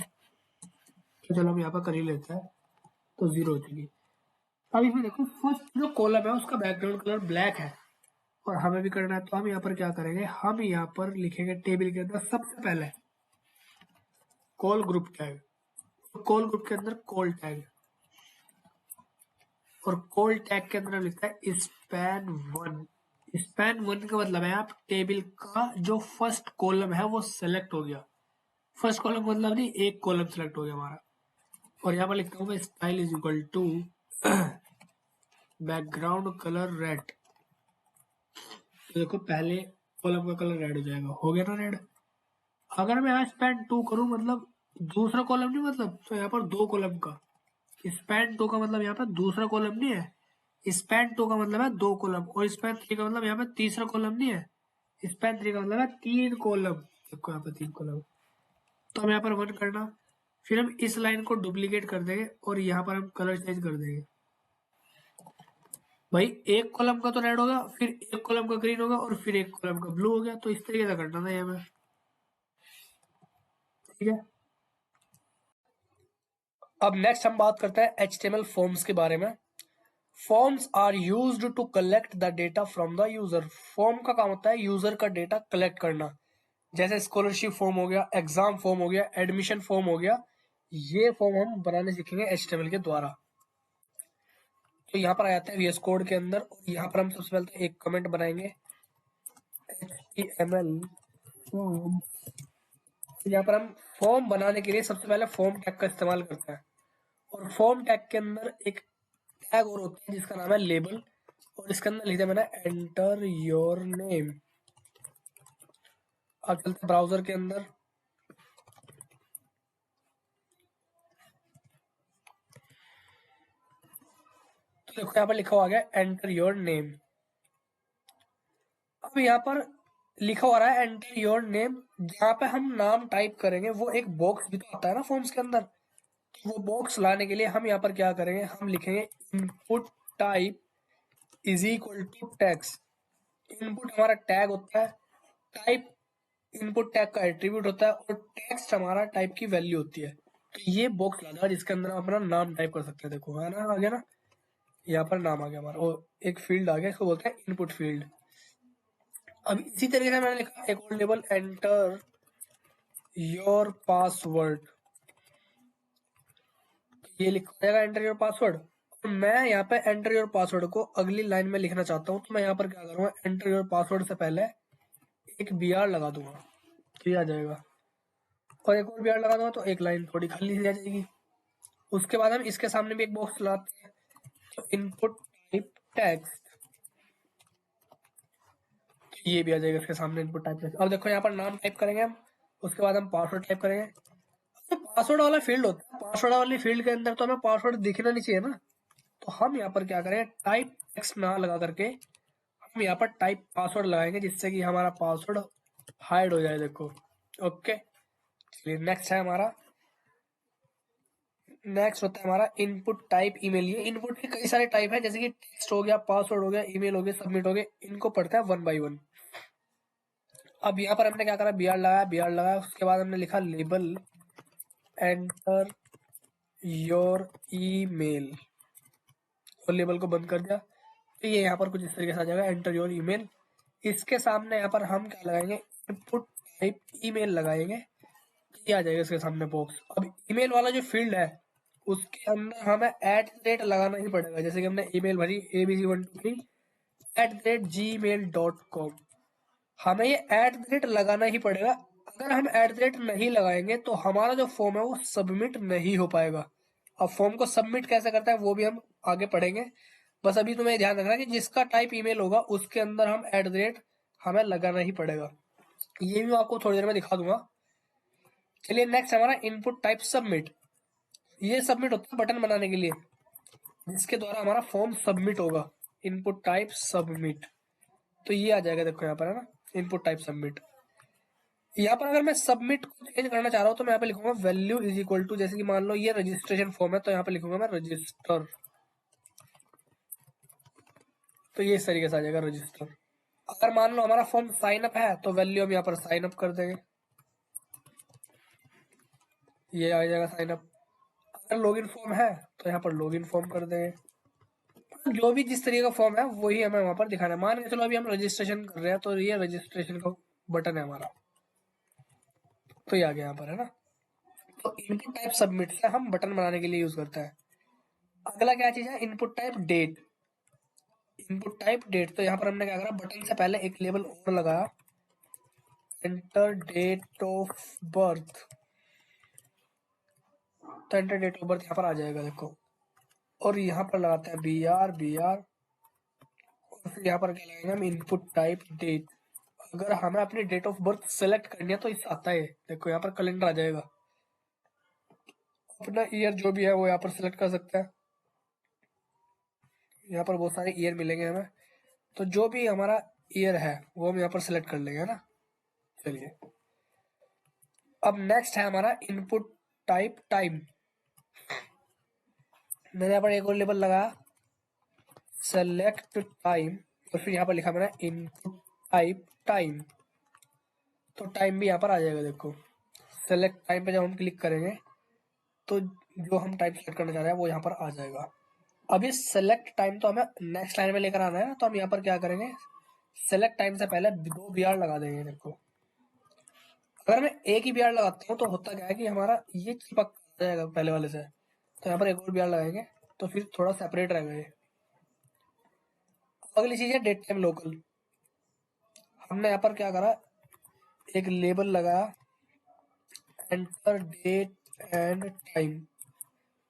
तो चलो हम यहाँ पर कर ही लेते हैं। तो 0 हो चुकी। अब इसमें देखो फर्स्ट जो कॉलम है उसका बैकग्राउंड कलर ब्लैक है और हमें भी करना है। तो हम यहाँ पर क्या करेंगे, हम यहाँ पर लिखेंगे टेबल के अंदर सबसे पहले call group tag. Call group के अंदर कॉल टैग, और कॉल टैग के अंदर लिखता है स्पैन 1। स्पैन 1 का मतलब है आप टेबल का जो फर्स्ट कॉलम है वो सेलेक्ट हो गया। फर्स्ट कॉलम मतलब नहीं, एक कॉलम सेलेक्ट हो गया हमारा। और यहाँ पर लिखता हूँ मैं style is equal to background colour red. तो देखो पहले कॉलम का कलर रेड हो जाएगा, हो गया ना रेड। अगर मैं यहाँ स्पैन 2 करूँ, मतलब दूसरा कॉलम नहीं, मतलब तो यहाँ पर 2 कॉलम का, स्पैन 2 का मतलब यहाँ पे दूसरा कॉलम नहीं है, स्पैन 2 का मतलब है 2 कॉलम, और स्पैन 3 का मतलब यहाँ पे तीसरा कॉलम नहीं है, स्पैन 3 का मतलब है 3 कॉलम। देखो यहाँ पे 3 कॉलम, तो हम यहाँ पर 1 करना, फिर हम इस लाइन को डुप्लीकेट कर देंगे और यहाँ पर हम कलर चेंज कर देंगे। भाई एक कॉलम का तो रेड होगा, फिर एक कॉलम का ग्रीन होगा, और फिर एक कॉलम का ब्लू हो गया। तो इस तरीके से करना था यहाँ पे, ठीक है। अब नेक्स्ट हम बात करते हैं HTML फॉर्म्स के बारे में। Forms are used to collect the data from the user. Form का काम होता है यूजर का डेटा कलेक्ट करना, जैसे स्कॉलरशिप फॉर्म हो गया, एग्जाम फॉर्म हो गया, एडमिशन फॉर्म हो गया। ये फॉर्म हम बनाने सीखेंगे HTML के द्वारा। तो यहाँ पर आ जाते हैं VS कोड के अंदर, और यहाँ पर हम सबसे पहले एक कमेंट बनाएंगे HTML फॉर्म। यहाँ पर हम फॉर्म बनाने के लिए सबसे पहले फॉर्म टैग का इस्तेमाल करते हैं, और फॉर्म टैग के अंदर एक टैग और होता है जिसका नाम है लेबल, और इसके अंदर लिख दिया मैंने एंटर योर नेम। अब चलते ब्राउजर के अंदर, तो देखो यहाँ पर लिखा हुआ गया एंटर योर नेम। अब यहाँ पर लिखा हो रहा है एंटर योर नेम, जहाँ पे हम नाम टाइप करेंगे वो एक बॉक्स भी तो आता है ना फॉर्म्स के अंदर। वो बॉक्स लाने के लिए हम यहाँ पर क्या करेंगे, हम लिखेंगे input type is equal to tags. Input हमारा टैग होता है, टाइप इनपुट टैग का एट्रीब्यूट होता है, और टेक्स्ट हमारा टाइप की वैल्यू होती है। तो ये बॉक्स ला जिसके अंदर हम अपना नाम टाइप कर सकते हैं। देखो है ना, आ गया ना, यहाँ पर नाम आ गया हमारा, और एक फील्ड आ गया, इसको बोलते हैं इनपुट फील्ड। अब इसी तरीके से मैंने लिखा एक और लेबल एंटर योर पासवर्ड। ये लिखा जाएगा एंटर योर पासवर्ड, और मैं यहाँ पे एंटर योर पासवर्ड को अगली लाइन में लिखना चाहता हूँ। तो मैं यहाँ पर क्या करूँगा, एंटर योर पासवर्ड से पहले एक BR लगा दूंगा, तो ये आ जाएगा, और एक और BR लगा दूंगा तो एक लाइन थोड़ी खाली रह जाएगी। उसके बाद हम इसके सामने भी एक बॉक्स लाते हैं, तो इनपुट टाइप टेक्स्ट, ये भी आ जाएगा इसके सामने इनपुट टाइप टेक्स्ट। अब देखो यहाँ पर नाम टाइप करेंगे हम, उसके बाद हम पासवर्ड टाइप करेंगे। तो पासवर्ड वाला फील्ड होता है, पासवर्ड वाली फील्ड के अंदर तो हमें पासवर्ड दिखना नहीं चाहिए ना, तो हम यहाँ पर क्या करें, टाइप टेक्स्ट ना लगा करके हम यहाँ पर टाइप पासवर्ड लगाएंगे, जिससे कि हमारा पासवर्ड हाइड हो जाए। देखो ओके, चलिए नेक्स्ट है हमारा, नेक्स्ट होता है हमारा इनपुट टाइप ईमेल। ये इनपुट के कई सारे टाइप है, जैसे कि टेक्स्ट हो गया, पासवर्ड हो गया, ईमेल हो गया, सबमिट हो गया। इनको पढ़ते हैं 1 by 1। अब यहाँ पर हमने क्या करा, BR लगाया, उसके बाद हमने लिखा लेबल एंटर योर ईमेल, और लेबल को बंद कर दिया। तो ये यहाँ पर कुछ इस तरीके से आ जाएगा एंटर योर ईमेल। इसके सामने यहाँ पर हम क्या लगाएंगे, इनपुट टाइप ईमेल लगाएंगे, ये आ जाएगा इसके सामने बॉक्स। अब ईमेल वाला जो फील्ड है उसके अंदर हमें @ लगाना ही पड़ेगा, जैसे कि हमने ईमेल भरी abc123@gmail.com, हमें ये @ लगाना ही पड़ेगा। अगर हम @ नहीं लगाएंगे तो हमारा जो फॉर्म है वो सबमिट नहीं हो पाएगा। अब फॉर्म को सबमिट कैसे करता है वो भी हम आगे पढ़ेंगे, बस अभी तुम्हें ध्यान रखना कि जिसका टाइप ईमेल होगा उसके अंदर हम @ हमें लगाना ही पड़ेगा। ये भी मैं आपको थोड़ी देर में दिखा दूंगा। चलिए नेक्स्ट हमारा इनपुट टाइप सबमिट। ये सबमिट होता है बटन बनाने के लिए, जिसके द्वारा हमारा फॉर्म सबमिट होगा। इनपुट टाइप सबमिट, तो ये आ जाएगा, देखो यहाँ पर है ना, इनपुट टाइप सबमिट। यहाँ पर अगर मैं सबमिट को चेंज करना चाह रहा हूँ तो मैं यहाँ पे लिखूंगा वैल्यू इज इक्वल टू, जैसे कि मान लो ये रजिस्ट्रेशन फॉर्म है तो यहाँ पे लिखूंगा मैं रजिस्टर, तो ये इस तरीके से आ जाएगा रजिस्टर। अगर मान लो हमारा फॉर्म साइन अप है तो वैल्यू हम यहाँ पर साइन अप कर देंगे, ये आ जाएगा साइन अप। अगर लॉगिन फॉर्म है तो यहाँ पर लॉगिन फॉर्म कर देंगे। जो भी जिस तरीके का फॉर्म है वही हमें वहां पर दिखाना है। मान के चलो अभी हम रजिस्ट्रेशन कर रहे हैं, तो ये रजिस्ट्रेशन का बटन है हमारा, तो ये आ गया यहाँ पर है ना। तो इनपुट टाइप सबमिट से हम बटन बनाने के लिए यूज करते हैं। अगला क्या चीज है, input type date. Input type date, तो यहाँ पर हमने क्या करा, बटन से पहले एक लेबल और लगाया, एंटर डेट ऑफ बर्थ। तो एंटर डेट ऑफ बर्थ यहाँ पर आ जाएगा, देखो। और यहाँ पर लगाते हैं BR, और फिर यहाँ पर क्या लगाएंगे हम, इनपुट टाइप डेट। अगर हमें अपनी डेट ऑफ बर्थ सेलेक्ट करनी है तो इस आता है, देखो यहाँ पर कैलेंडर आ जाएगा। अपना ईयर जो भी है वो यहाँ पर सिलेक्ट कर सकते हैं। यहाँ पर बहुत सारे ईयर मिलेंगे हमें, तो जो भी हमारा ईयर है वो हम यहाँ पर सिलेक्ट कर लेंगे ना। चलिए, अब नेक्स्ट है हमारा इनपुट टाइप टाइम। मैंने यहाँ पर एक और लेबल लगाया सेलेक्ट टाइम, और फिर यहाँ पर लिखा मैंने इनपुट टाइप टाइम। तो टाइम भी यहाँ पर आ जाएगा। देखो, सेलेक्ट टाइम पे जब हम क्लिक करेंगे तो जो हम टाइम सेलेक्ट करना चाह रहे हैं वो यहाँ पर आ जाएगा। अब ये सेलेक्ट टाइम तो हमें नेक्स्ट लाइन में लेकर आना है, तो हम यहाँ पर क्या करेंगे, सेलेक्ट टाइम से पहले 2 BR लगा देंगे। देखो, अगर मैं एक ही BR लगाता हूँ तो होता क्या है कि हमारा ये चिपक जाएगा पहले वाले से, तो यहाँ पर एक और BR लगाएंगे तो फिर थोड़ा सेपरेट रहेगा ये। अगली चीज है डेट टाइम लोकल। हमने यहाँ पर क्या करा, एक लेबल लगाया एंटर डेट एंड टाइम,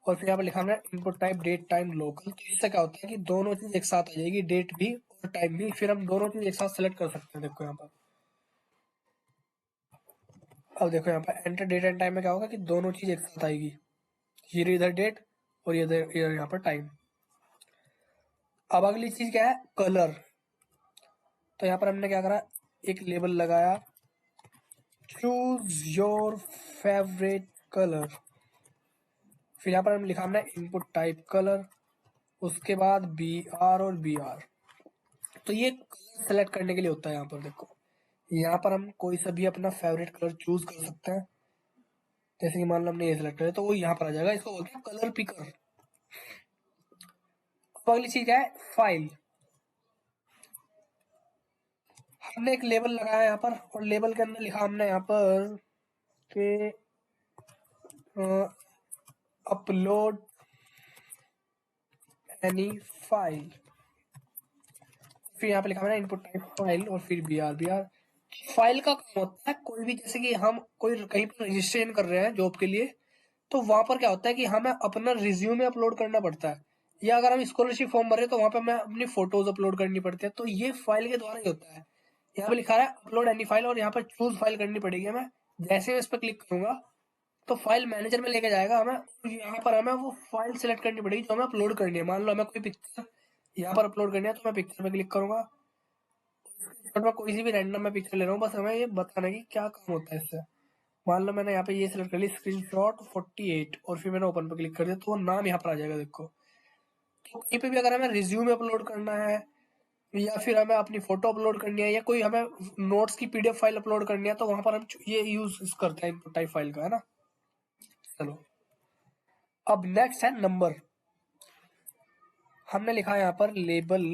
और फिर यहाँ पर लिखा हमने input type date time local. तो इससे क्या होता है कि दोनों चीज एक साथ आ जाएगी, डेट भी और टाइम भी, फिर हम दोनों चीज एक साथ सेलेक्ट कर सकते हैं। देखो यहाँ पर, अब देखो यहाँ पर एंटर डेट एंड टाइम में क्या होगा कि दोनों चीज एक साथ आएगी, ये इधर डेट और ये इधर यहाँ पर टाइम। अब अगली चीज क्या है, कलर। तो यहाँ पर हमने क्या करा, एक लेबल लगाया चूज योर फेवरेट कलर, फिर यहाँ पर हम लिखा हमने इनपुट टाइप कलर, उसके बाद BR और BR। तो ये कलर सेलेक्ट करने के लिए होता है। यहाँ पर देखो, यहाँ पर हम कोई सा भी अपना फेवरेट कलर चूज कर सकते हैं। जैसे कि मान लो हमने ये सिलेक्ट किया तो वो यहाँ पर आ जाएगा, इसको बोलते हैं कलर पिकर। अब अगली चीज क्या है, फाइल। हमने एक लेबल लगाया यहाँ पर, और लेबल के अंदर लिखा हमने यहाँ पर के अपलोड एनी फाइल, फिर यहाँ पे लिखा मैंने इनपुट टाइप फाइल और फिर BR। फाइल का काम होता है कोई भी, जैसे कि हम कोई कहीं पर रजिस्ट्रेशन कर रहे हैं जॉब के लिए, तो वहां पर क्या होता है कि हमें अपना रिज्यूमे अपलोड करना पड़ता है, या अगर हम स्कॉलरशिप फॉर्म भर रहे हैं तो वहां पे हमें अपनी फोटोज अपलोड करनी पड़ती है। तो ये फाइल के द्वारा ही होता है। यहाँ पे लिखा है अपलोड एनी फाइल, और यहाँ पर चूज फाइल करनी पड़ेगी हमें। जैसे मैं इस पर क्लिक करूंगा तो फाइल मैनेजर में लेके जाएगा हमें, यहाँ पर हमें वो फाइल सिलेक्ट करनी पड़ेगी जो हमें अपलोड करनी है। मान लो हमें कोई पिक्चर यहाँ पर अपलोड करनी है, तो मैं पिक्चर पे क्लिक करूंगा, और मैं कोई सी भी रैंडम में पिक्चर ले रहा हूँ, बस हमें ये बताना है कि क्या काम होता है इससे। मान लो मैंने यहाँ पे ये सिलेक्ट कर ली स्क्रीनशॉट 48, और फिर मैंने ओपन पे क्लिक कर दिया तो वो नाम यहाँ पर आ जाएगा। देखो, तो कहीं पे भी अगर हमें रिज्यूम अपलोड करना है, या फिर हमें अपनी फोटो अपलोड करनी है, या कोई हमें नोट्स की PDF फाइल अपलोड करनी है, तो वहां पर हम ये यूज करते हैं इनपुट टाइप फाइल का, है ना। चलो, अब नेक्स्ट है नंबर। हमने लिखा है यहाँ पर लेबल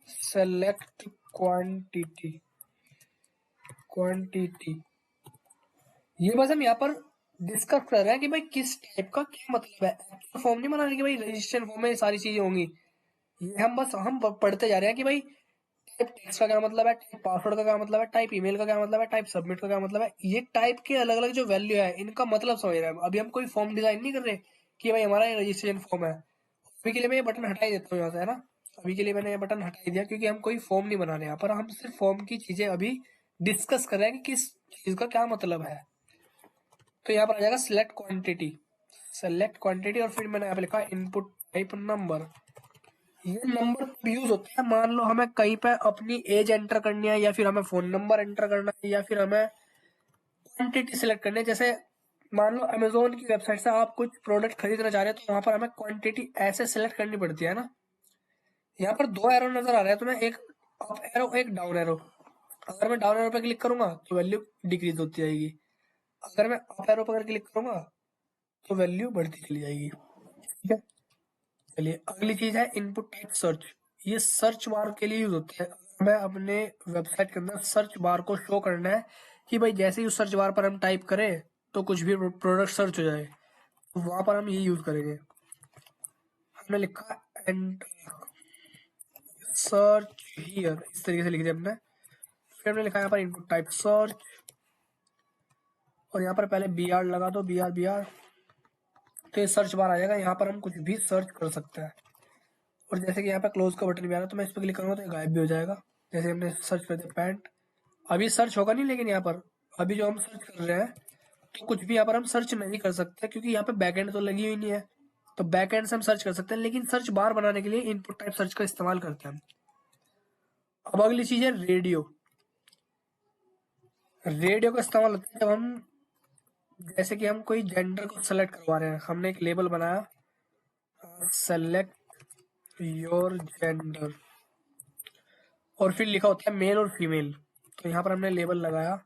सेलेक्ट क्वांटिटी क्वांटिटी। ये बस हम यहाँ पर डिस्कस कर रहे हैं कि भाई किस टाइप का क्या मतलब है। एक्चुअल फॉर्म नहीं बना रहे कि भाई रजिस्ट्रेशन फॉर्म में सारी चीजें होंगी। ये हम पढ़ते जा रहे हैं कि भाई टाइप टेक्स्ट का क्या मतलब है, टाइप पासवर्ड का क्या मतलब है, टाइप ईमेल का क्या मतलब है, टाइप सबमिट का क्या मतलब है। ये टाइप के अलग अलग जो वैल्यू है इनका मतलब समझ रहे हैं। अभी हम कोई फॉर्म डिजाइन नहीं कर रहे कि भाई हमारा ये रजिस्ट्रेशन फॉर्म है। अभी के लिए मैं ये बटन हटा ही देता हूँ यहाँ से, है ना। अभी के लिए मैंने ये बटन हटा ही दिया, क्योंकि हम कोई फॉर्म नहीं बना रहे यहाँ पर, हम सिर्फ फॉर्म की चीजें अभी डिस्कस कर रहे हैं कि किस चीज का क्या मतलब है। तो यहाँ पर आ जाएगा सेलेक्ट क्वांटिटी, और फिर मैंने यहाँ पे लिखा इनपुट टाइप नंबर। ये नंबर यूज होता है, मान लो हमें कहीं पे अपनी एज एंटर करनी है, या फिर हमें फोन नंबर एंटर करना है, या फिर हमें क्वांटिटी सिलेक्ट करनी है। जैसे मान लो अमेजोन की वेबसाइट से आप कुछ प्रोडक्ट खरीदना चाह रहे हैं, तो वहां पर हमें क्वांटिटी ऐसे सिलेक्ट करनी पड़ती है ना। यहाँ पर 2 एरो नजर आ रहे हैं, तो मैं एक अप एरो एक डाउन एरो, अगर मैं डाउन एरो पे क्लिक करूंगा तो वैल्यू डिक्रीज होती जाएगी, अगर मैं अप एरो पर क्लिक करूंगा तो वैल्यू बढ़ती चली जाएगी। ठीक है, चलिए अगली चीज है इनपुट टाइप सर्च। ये सर्च बार के लिए यूज होता है। हमें अपने वेबसाइट के अंदर सर्च बार को शो करना है कि भाई जैसे ही उस सर्च बार पर हम टाइप करें तो कुछ भी प्रोडक्ट सर्च हो जाए, तो वहां पर हम ये यूज करेंगे। हमने लिखा एंड सर्च हियर, इस तरीके से लिख दिया हमने। फिर हमने लिखा यहाँ पर इनपुट टाइप सर्च, और यहाँ पर पहले BR लगा दो, BR, तो ये सर्च बार आ जाएगा। यहाँ पर हम कुछ भी सर्च कर सकते हैं, और जैसे कि यहाँ पे क्लोज का बटन भी आ रहा है, तो मैं इस पर क्लिक करूंगा तो ये गायब भी हो जाएगा। जैसे हमने सर्च कर दिया पैंट, अभी सर्च होगा नहीं, लेकिन यहाँ पर अभी जो हम सर्च कर रहे हैं तो कुछ भी यहाँ पर हम सर्च नहीं कर सकते क्योंकि यहाँ पे बैकएंड तो लगी हुई नहीं है, तो बैकएंड से हम सर्च कर सकते हैं, लेकिन सर्च बार बनाने के लिए इनपुट टाइप सर्च का इस्तेमाल करते हैं हम। अब अगली चीज है रेडियो। रेडियो का इस्तेमाल होता है जब हम, जैसे कि हम कोई जेंडर को सेलेक्ट करवा रहे हैं, हमने एक लेबल बनाया सेलेक्ट योर जेंडर, और फिर लिखा होता है मेल और फीमेल। तो यहाँ पर हमने लेबल लगाया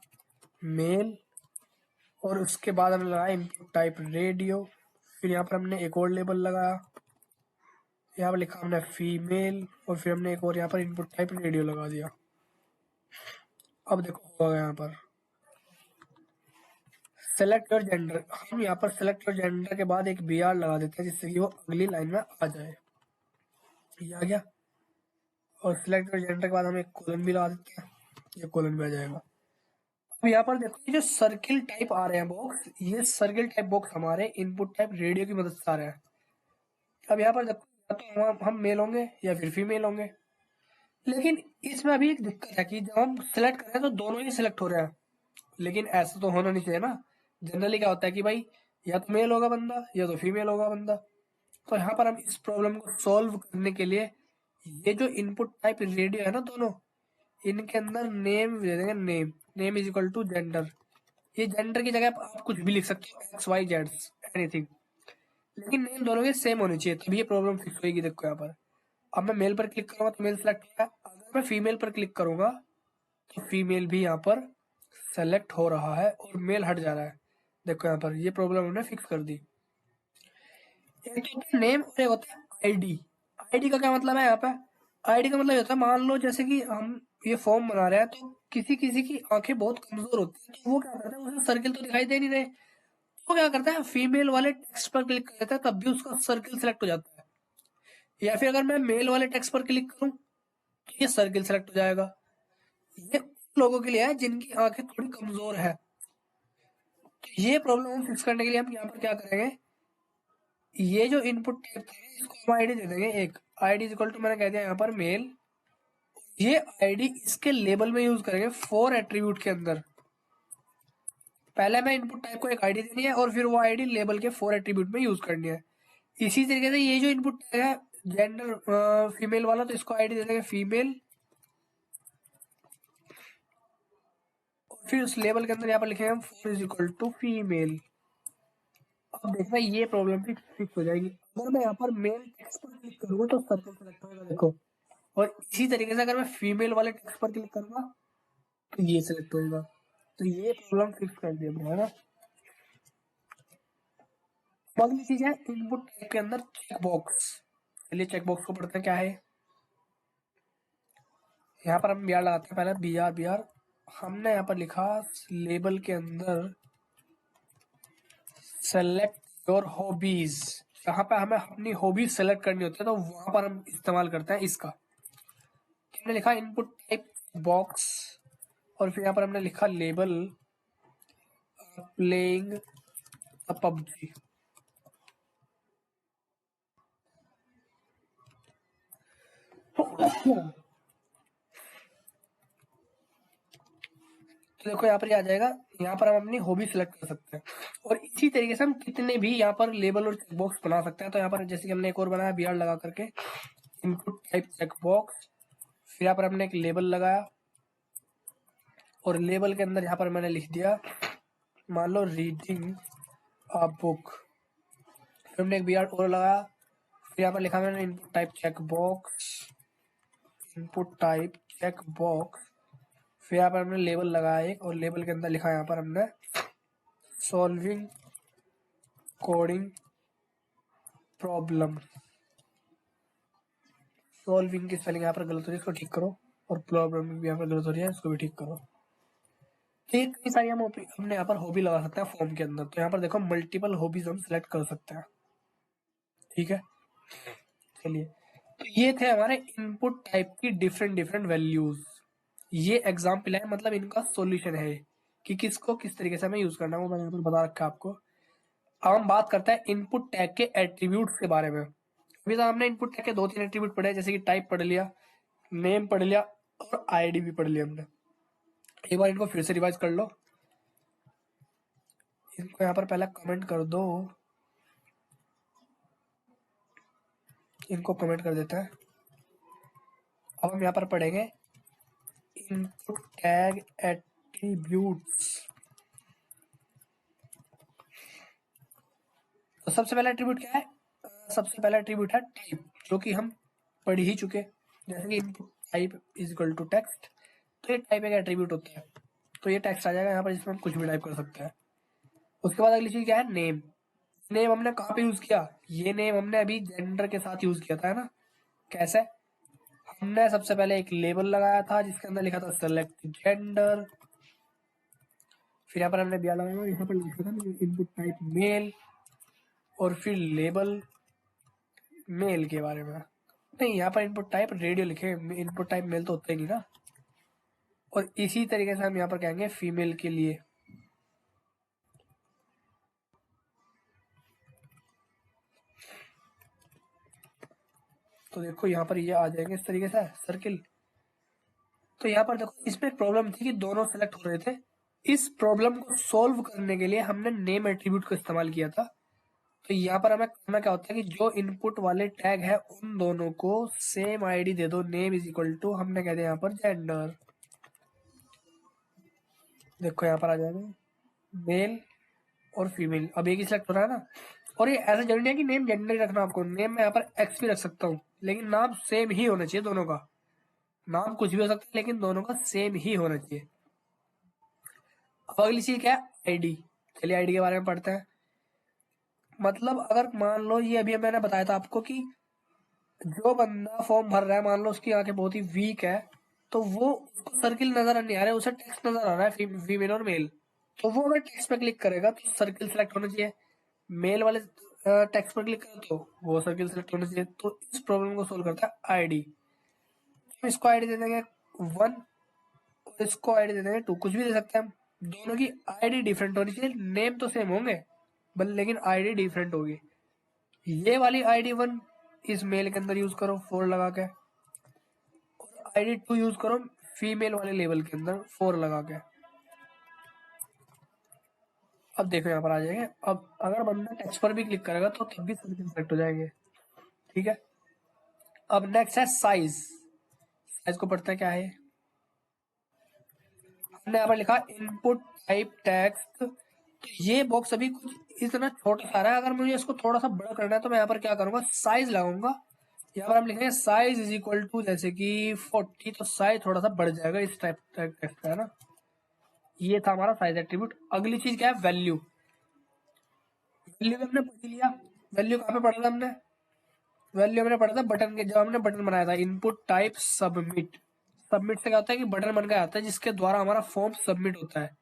मेल, और उसके बाद हमने लगाया इनपुट टाइप रेडियो। फिर यहाँ पर हमने एक और लेबल लगाया, यहाँ पर लिखा हमने फीमेल, और फिर हमने एक और यहाँ पर इनपुट टाइप रेडियो लगा दिया। अब देखो होगा यहाँ पर सेलेक्ट योर जेंडर, हम यहाँ पर सेलेक्ट योर जेंडर के बाद एक बी आर लगा देते हैं जिससे कि वो अगली लाइन में आ जाए। ये आ गया। और सिलेक्ट योर जेंडर के बाद हम एक कोलन भी लगा देते हैं, ये कोलन भी आ जाएगा। अब यहाँ पर देखो ये जो सर्किल टाइप आ रहे हैं बॉक्स, ये सर्किल टाइप बॉक्स हमारे इनपुट टाइप रेडियो की मदद से आ रहे हैं। अब यहाँ पर देखो या तो हम मेल होंगे या फिर फीमेल होंगे, लेकिन इसमें अभी एक दिक्कत है कि जब हम सिलेक्ट कर रहे हैं तो दोनों ही सिलेक्ट हो रहे हैं, लेकिन ऐसा तो होना नहीं चाहिए ना। जनरली क्या होता है कि भाई या तो मेल होगा बंदा या तो फीमेल होगा बंदा। तो यहाँ पर हम इस प्रॉब्लम को सॉल्व करने के लिए ये जो इनपुट टाइप रेडियो है ना दोनों, इनके अंदर नेम दे देंगे, name, name is equal to gender. ये जेंडर की जगह आप कुछ भी लिख सकते हो, एक्स वाई जेड एनीथिंग, लेकिन नेम दोनों के सेम होने चाहिए, तभी ये प्रॉब्लम फिक्स होगी। देखो यहाँ पर अब मैं मेल पर क्लिक करूंगा तो मेल सेलेक्ट किया, अगर मैं फीमेल पर क्लिक करूंगा तो फीमेल भी यहाँ पर सेलेक्ट हो रहा है और मेल हट जा रहा है। देखो यहाँ पर ये प्रॉब्लम हमने फिक्स कर दी। एक तो होता है नेम और एक होता है आईडी। आईडी का क्या मतलब है यहाँ पे, आईडी का मतलब ये होता है मान लो जैसे कि हम ये फॉर्म बना रहे हैं तो किसी किसी की आंखें बहुत कमजोर होती है, तो वो क्या करता है उसे सर्किल तो दिखाई दे नहीं रहे, वो क्या करता है फीमेल वाले टेक्स्ट पर क्लिक कर देता है, तब भी उसका सर्किल सेलेक्ट हो जाता है। या फिर अगर मैं मेल वाले टेक्स्ट पर क्लिक करूं तो ये सर्किल सेलेक्ट हो जाएगा। ये उन लोगों के लिए है जिनकी आंखें थोड़ी कमजोर है। तो ये प्रॉब्लम हम फिक्स करने के लिए हम यहाँ पर क्या करेंगे, ये जो इनपुट टाइप है इसको हम आईडी दे देंगे एक, आईडी इक्वल टू मैंने कह दिया यहाँ पर मेल, ये आईडी इसके लेबल में यूज करेंगे फॉर एट्रीब्यूट के अंदर। पहले मैं इनपुट टाइप को एक आईडी देनी है और फिर वो आईडी लेबल के फॉर एट्रीब्यूट में यूज करनी है। इसी तरीके से ये जो इनपुट टैग है जेंडर फीमेल वाला, तो इसको आईडी दे देंगे फीमेल, और फिर उस लेबल के अंदर यहाँ पर लिखेंगे हम for is equal to female. अब देखना ये प्रॉब्लम भी फिक्स हो जाएगी। अगर मैं यहाँ पर मेल टेक्स्ट पर क्लिक करूंगा तो सर्कल सेलेक्ट होगा, देखो। और इसी तरीके से अगर मैं फीमेल वाले टेक्स्ट पर क्लिक करूंगा तो ये सिलेक्ट होगा। तो ये प्रॉब्लम फिक्स कर दिया हमने, है ना। अगली चीज है इनपुट टाइप के अंदर चेक बॉक्स। चलिए चेक बॉक्स को पढ़ते हैं क्या है। यहाँ पर हम बी आर लगाते हैं, पहले बी आर हमने यहाँ पर लिखा लेबल के अंदर सेलेक्ट योर हॉबीज। यहाँ पे हमें अपनी हॉबीज सेलेक्ट करनी होती है तो वहां पर हम इस्तेमाल करते हैं इसका। हमने लिखा इनपुट टाइप बॉक्स, और फिर यहाँ पर हमने लिखा लेबल प्लेइंग पबजी। तो देखो यहाँ पर आ जाएगा, यहाँ पर हम अपनी हॉबी सेलेक्ट कर सकते हैं। और इसी तरीके से हम कितने भी यहाँ पर लेबल और चेक बॉक्स बना सकते हैं। तो यहाँ पर जैसे कि हमने एक और बनाया बी आर लगा करके इनपुट टाइप चेक बॉक्स, फिर यहाँ पर हमने एक लेबल लगाया और लेबल के अंदर यहाँ पर मैंने लिख दिया मान लो रीडिंग अ बुक। फिर हमने एक बी आर और लगाया, फिर यहाँ पर लिखा मैंने input type check box, input type check box. फिर यहाँ पर हमने लेबल लगाया एक, और लेबल के अंदर लिखा यहाँ पर हमने सॉल्विंग कोडिंग प्रॉब्लम। सॉल्विंग की स्पेलिंग यहाँ पर गलत हो रही है, इसको ठीक करो, और प्रॉब्लम भी यहाँ पर गलत हो रही है, इसको भी ठीक करो। ठीक, कई सारी हमने यहाँ पर हॉबी लगा सकते हैं फॉर्म के अंदर। तो यहाँ पर देखो मल्टीपल हॉबीज हम सिलेक्ट कर सकते हैं, ठीक है। चलिए, तो ये थे हमारे इनपुट टाइप की डिफरेंट डिफरेंट वैल्यूज। ये एग्जाम्पल है, मतलब इनका सॉल्यूशन है कि किसको किस तरीके से हमें यूज करना है, वो मैंने यहाँ पर बता रखा है आपको। अब हम बात करते हैं इनपुट टैग के एट्रीब्यूट के बारे में। अभी तो हमने इनपुट टैग के 2-3 एट्रीब्यूट पढ़े, जैसे कि टाइप पढ़ लिया, नेम पढ़ लिया, और आईडी भी पढ़ लिया हमने। एक बार इनको फिर से रिवाइज कर लो। इनको यहाँ पर पहले कमेंट कर दो, इनको कमेंट कर देते हैं। अब हम यहाँ पर पढ़ेंगे इनपुट टैग एट्रीब्यूट्स। तो सबसे पहला एट्रीब्यूट क्या है? सबसे पहला एट्रीब्यूट है टाइप, जो कि हम पढ़ ही चुके, जैसे कि input type is equal to text. तो ये टाइप एक एट्रीब्यूट होता है, तो ये टेक्स्ट आ जाएगा यहाँ पर, जिसमें हम कुछ भी टाइप कर सकते हैं। उसके बाद अगली चीज क्या है? नेम। नेम हमने कहाँ पे यूज किया? ये नेम हमने अभी जेंडर के साथ यूज किया था, है ना? कैसे? हमने सबसे पहले एक लेबल लगाया था जिसके अंदर लिखा था सेलेक्ट जेंडर, फिर यहाँ पर हमने दिया लगाया, यहाँ पर लिखा था इनपुट टाइप मेल, और फिर लेबल मेल के बारे में। नहीं, यहाँ पर इनपुट टाइप रेडियो लिखे, इनपुट टाइप मेल तो होता ही नहीं ना। और इसी तरीके से हम यहाँ पर कहेंगे फीमेल के लिए। तो देखो यहाँ पर ये आ जाएंगे इस तरीके से सर्किल। तो यहाँ पर देखो, इसमें एक प्रॉब्लम थी कि दोनों सेलेक्ट हो रहे थे। इस प्रॉब्लम को सॉल्व करने के लिए हमने नेम एट्रीब्यूट का इस्तेमाल किया था। तो यहाँ पर हमें करना क्या होता है कि जो इनपुट वाले टैग है उन दोनों को सेम आईडी दे दो, नेम इज इक्वल टू, हमने कह दिया यहाँ पर जेंडर। देखो यहाँ पर आ जाएगा मेल और फीमेल, अब एक ही सिलेक्ट हो रहा है ना। और ये ऐसा जरूरी है कि नेम जेंडर ही रखना आपको, नेम में यहाँ पर एक्स भी रख सकता हूँ, लेकिन नाम सेम ही होना चाहिए दोनों का। नाम कुछ भी हो सकता है, लेकिन दोनों का सेम ही होना चाहिए। अब अगली चीज क्या है? आईडी। चलिए आईडी के बारे में पढ़ते हैं। मतलब अगर मान लो, ये अभी मैंने बताया था आपको कि जो बंदा फॉर्म भर रहा है, मान लो उसकी आंखें बहुत ही वीक है, तो वो उसको सर्किल नजर नहीं आ रहा है, उसे टेक्स्ट नजर आ रहा है, फीमेल और मेल। तो वो अगर टेक्स्ट पे क्लिक करेगा तो सर्किल सेलेक्ट होना चाहिए। मेल वाले टेक्स्ट पर क्लिक करें तो वो सर्किल सेलेक्ट होना चाहिए। तो इस प्रॉब्लम को सोल्व करता है आईडी। इसको आईडी दे देंगे 1 और इसको आईडी दे देंगे 2, कुछ भी दे सकते हैं हम। दोनों की आईडी डिफरेंट होनी चाहिए, नेम तो सेम होंगे लेकिन आईडी डिफरेंट होगी। ये वाली आईडी 1 इस मेल के अंदर यूज करो 4 लगा के, और आईडी 2 यूज करो फीमेल वाले लेवल के अंदर 4 लगा के। अब देखो यहाँ पर आ जाएंगे। अब अगर बंदा टेक्स्ट पर भी क्लिक करेगा तो तब भी सर्किल सेलेक्ट हो जाएंगे। ठीक है। अब नेक्स्ट है साइज। साइज को पढ़ते हैं क्या है। हमने यहाँ पर लिखा इनपुट टाइप टेक्स्ट। तो ये बॉक्स अभी कुछ इतना छोटा सा रहा है, अगर मुझे इसको थोड़ा सा बड़ा करना है तो मैं यहाँ पर क्या करूंगा, साइज लगाऊंगा। यहाँ पर हम लिखेंगे साइज इज इक्वल टू जैसे कि 40, तो साइज थोड़ा सा बढ़ जाएगा इस टाइप टेक्स्ट का, है ना। ये था हमारा साइज एट्रीब्यूट। अगली चीज क्या है? वैल्यू। वैल्यू हमने पढ़ लिया। वैल्यू कहाँ पे पढ़ा था हमने? वैल्यू हमने पढ़ा था बटन के, जब हमने बटन बनाया था इनपुट टाइप सबमिट। सबमिट से क्या होता है कि बटन बन के आता है जिसके द्वारा हमारा फॉर्म सबमिट होता है।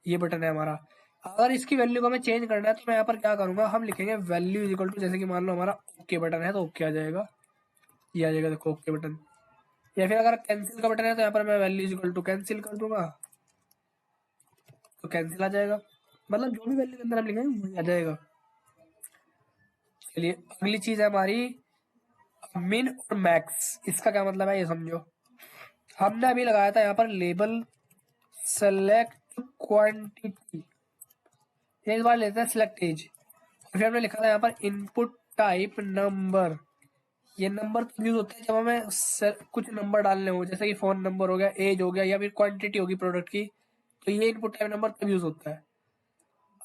ये बटन है हमारा। अगर इसकी वैल्यू को हमें चेंज करना है तो मैं यहाँ पर क्या करूंगा, हम लिखेंगे वैल्यू इज इक्वल टू, जैसे कि मान लो हमारा ओके बटन है तो ओके आ जाएगा, ये आ जाएगा देखो ओके बटन। या फिर अगर कैंसिल का बटन है तो यहाँ पर मैं value is equal to cancel कर दूंगा, तो कैंसिल आ जाएगा। मतलब जो भी वैल्यू के अंदर हम लिखेंगे वही आ जाएगा। चलिए अगली चीज है हमारी मिन और मैक्स। इसका क्या मतलब है ये समझो। हमने अभी लगाया था यहाँ पर लेबल सेलेक्ट क्वांटिटी, एक बार लेते हैं सिलेक्ट एज, और फिर हमने लिखा था यहाँ पर इनपुट टाइप नंबर। ये नंबर तब यूज होता है जब हमें कुछ नंबर डालने हो, जैसे कि फोन नंबर हो गया, एज हो गया, या फिर क्वांटिटी होगी प्रोडक्ट की, तो ये इनपुट टाइप नंबर तब यूज होता है।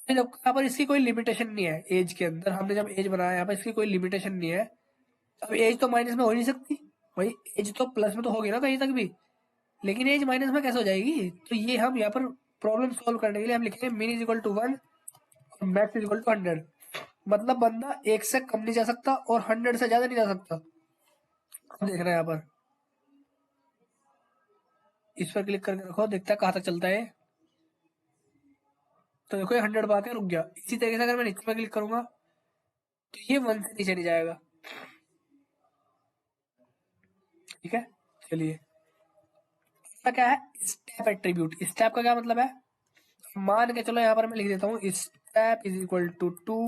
जब यहाँ पर इसकी कोई लिमिटेशन नहीं है, एज के अंदर हमने जब एज बनाया यहाँ पर इसकी कोई लिमिटेशन नहीं है। अब एज तो माइनस में हो नहीं सकती, भाई एज तो प्लस में तो होगी ना कहीं तक भी, लेकिन एज माइनस में कैसे हो जाएगी? तो ये हम यहाँ पर प्रॉब्लम सोल्व करने के लिए हम लिखेंगे मिन इज इक्वल टू 1 और मैक्स इज इक्वल टू 100। मतलब बंदा 1 से कम नहीं जा सकता और 100 से ज्यादा नहीं जा सकता। अब देख रहे हैं यहाँ पर, इस पर क्लिक करके रखो, देखता है कहाँ तक चलता है। तो देखो ये 100 पे आके रुक गया। इसी तरीके से अगर मैं नीचे पर क्लिक करूंगा तो ये 1 से नीचे नहीं जाएगा। ठीक है। चलिए क्या है स्टेप एट्रीब्यूट। स्टेप का क्या मतलब है? मान के चलो यहाँ पर मैं लिख देता हूँ स्टेप इज इक्वल टू 2।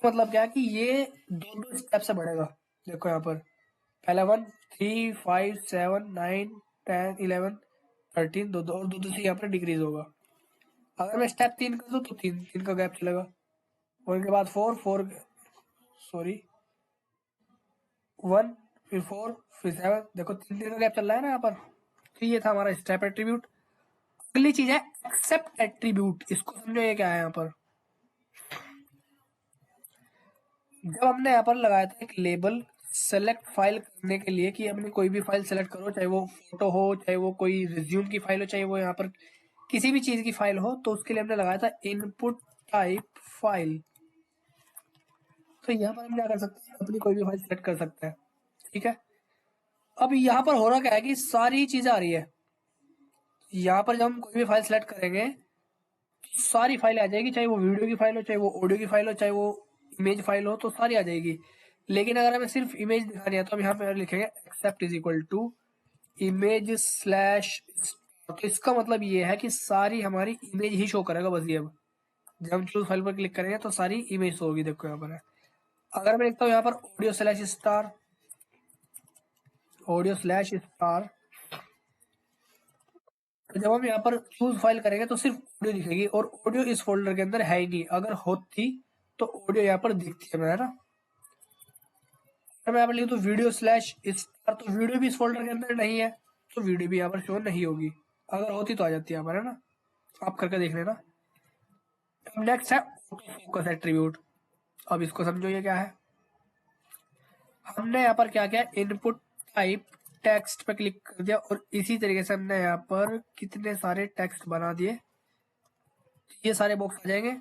मतलब क्या है कि ये दो दो स्टेप से बढ़ेगा। देखो यहाँ पर पहला 1 3 5 7 9 10 11 13, दो दो और दो दो से यहाँ पर डिक्रीज होगा। अगर मैं स्टेप 3 कर दूं तो 3 का गैप चलेगा, और इनके बाद 4 सॉरी 1 फिर 4 फिर 7, देखो 3 का गैप चल रहा है ना यहाँ पर। तो ये था हमारा स्टेप एट्रीब्यूट। अगली चीज है एक्सेप्ट एट्रीब्यूट, इसको समझो ये क्या है यहाँ पर। जब हमने यहाँ पर लगाया था एक लेबल सेलेक्ट फाइल करने के लिए कि अपनी कोई भी फाइल सेलेक्ट करो, चाहे वो फोटो हो, चाहे वो कोई रिज्यूम की फाइल हो, चाहे वो यहाँ पर किसी भी चीज की फाइल हो, तो उसके लिए हमने लगाया था इनपुट टाइप फाइल। तो यहाँ पर हम क्या कर सकते हैं, अपनी कोई भी फाइल सेलेक्ट कर सकते हैं, ठीक है। अब यहाँ पर हो रहा क्या है कि सारी चीजें आ रही है। यहाँ पर जब हम कोई भी फाइल सेलेक्ट करेंगे तो सारी फाइल आ जाएगी, चाहे वो वीडियो की फाइल हो, चाहे वो ऑडियो की फाइल हो, चाहे वो इमेज फाइल हो, तो सारी आ जाएगी। लेकिन अगर हमें सिर्फ इमेज दिखानी है तो हम यहाँ पे लिखेंगे accept is equal to image slash. तो इसका मतलब ये है कि सारी हमारी इमेज ही शो करेगा बस ये। अब जब हम चूज फाइल पर क्लिक करेंगे तो सारी इमेज शो होगी, देखो यहाँ पर है। अगर मैं लिखता हूँ यहाँ पर audio slash star, audio slash star, तो जब हम यहाँ पर चूज फाइल करेंगे तो सिर्फ ऑडियो दिखेगी, और ऑडियो इस फोल्डर के अंदर है ही नहीं। अगर होती तो ऑडियो यहाँ पर दिखती है ना। अगर मैं यहाँ पर लिखूँ तो वीडियो स्लैश स्टार, तो वीडियो भी इस फोल्डर के अंदर नहीं है, तो वीडियो भी यहाँ पर शो नहीं होगी। अगर होती तो आ जाती है यहाँ पर, है ना। आप करके देख लेना। नेक्स्ट है ऑटो फोकस एट्रीब्यूट। अब इसको समझो ये क्या है। हमने यहाँ पर क्या किया, इनपुट टाइप टेक्स्ट पे क्लिक कर दिया, और इसी तरीके से हमने यहाँ पर कितने सारे टेक्स्ट बना दिए। ये सारे बॉक्स आ जाएंगे।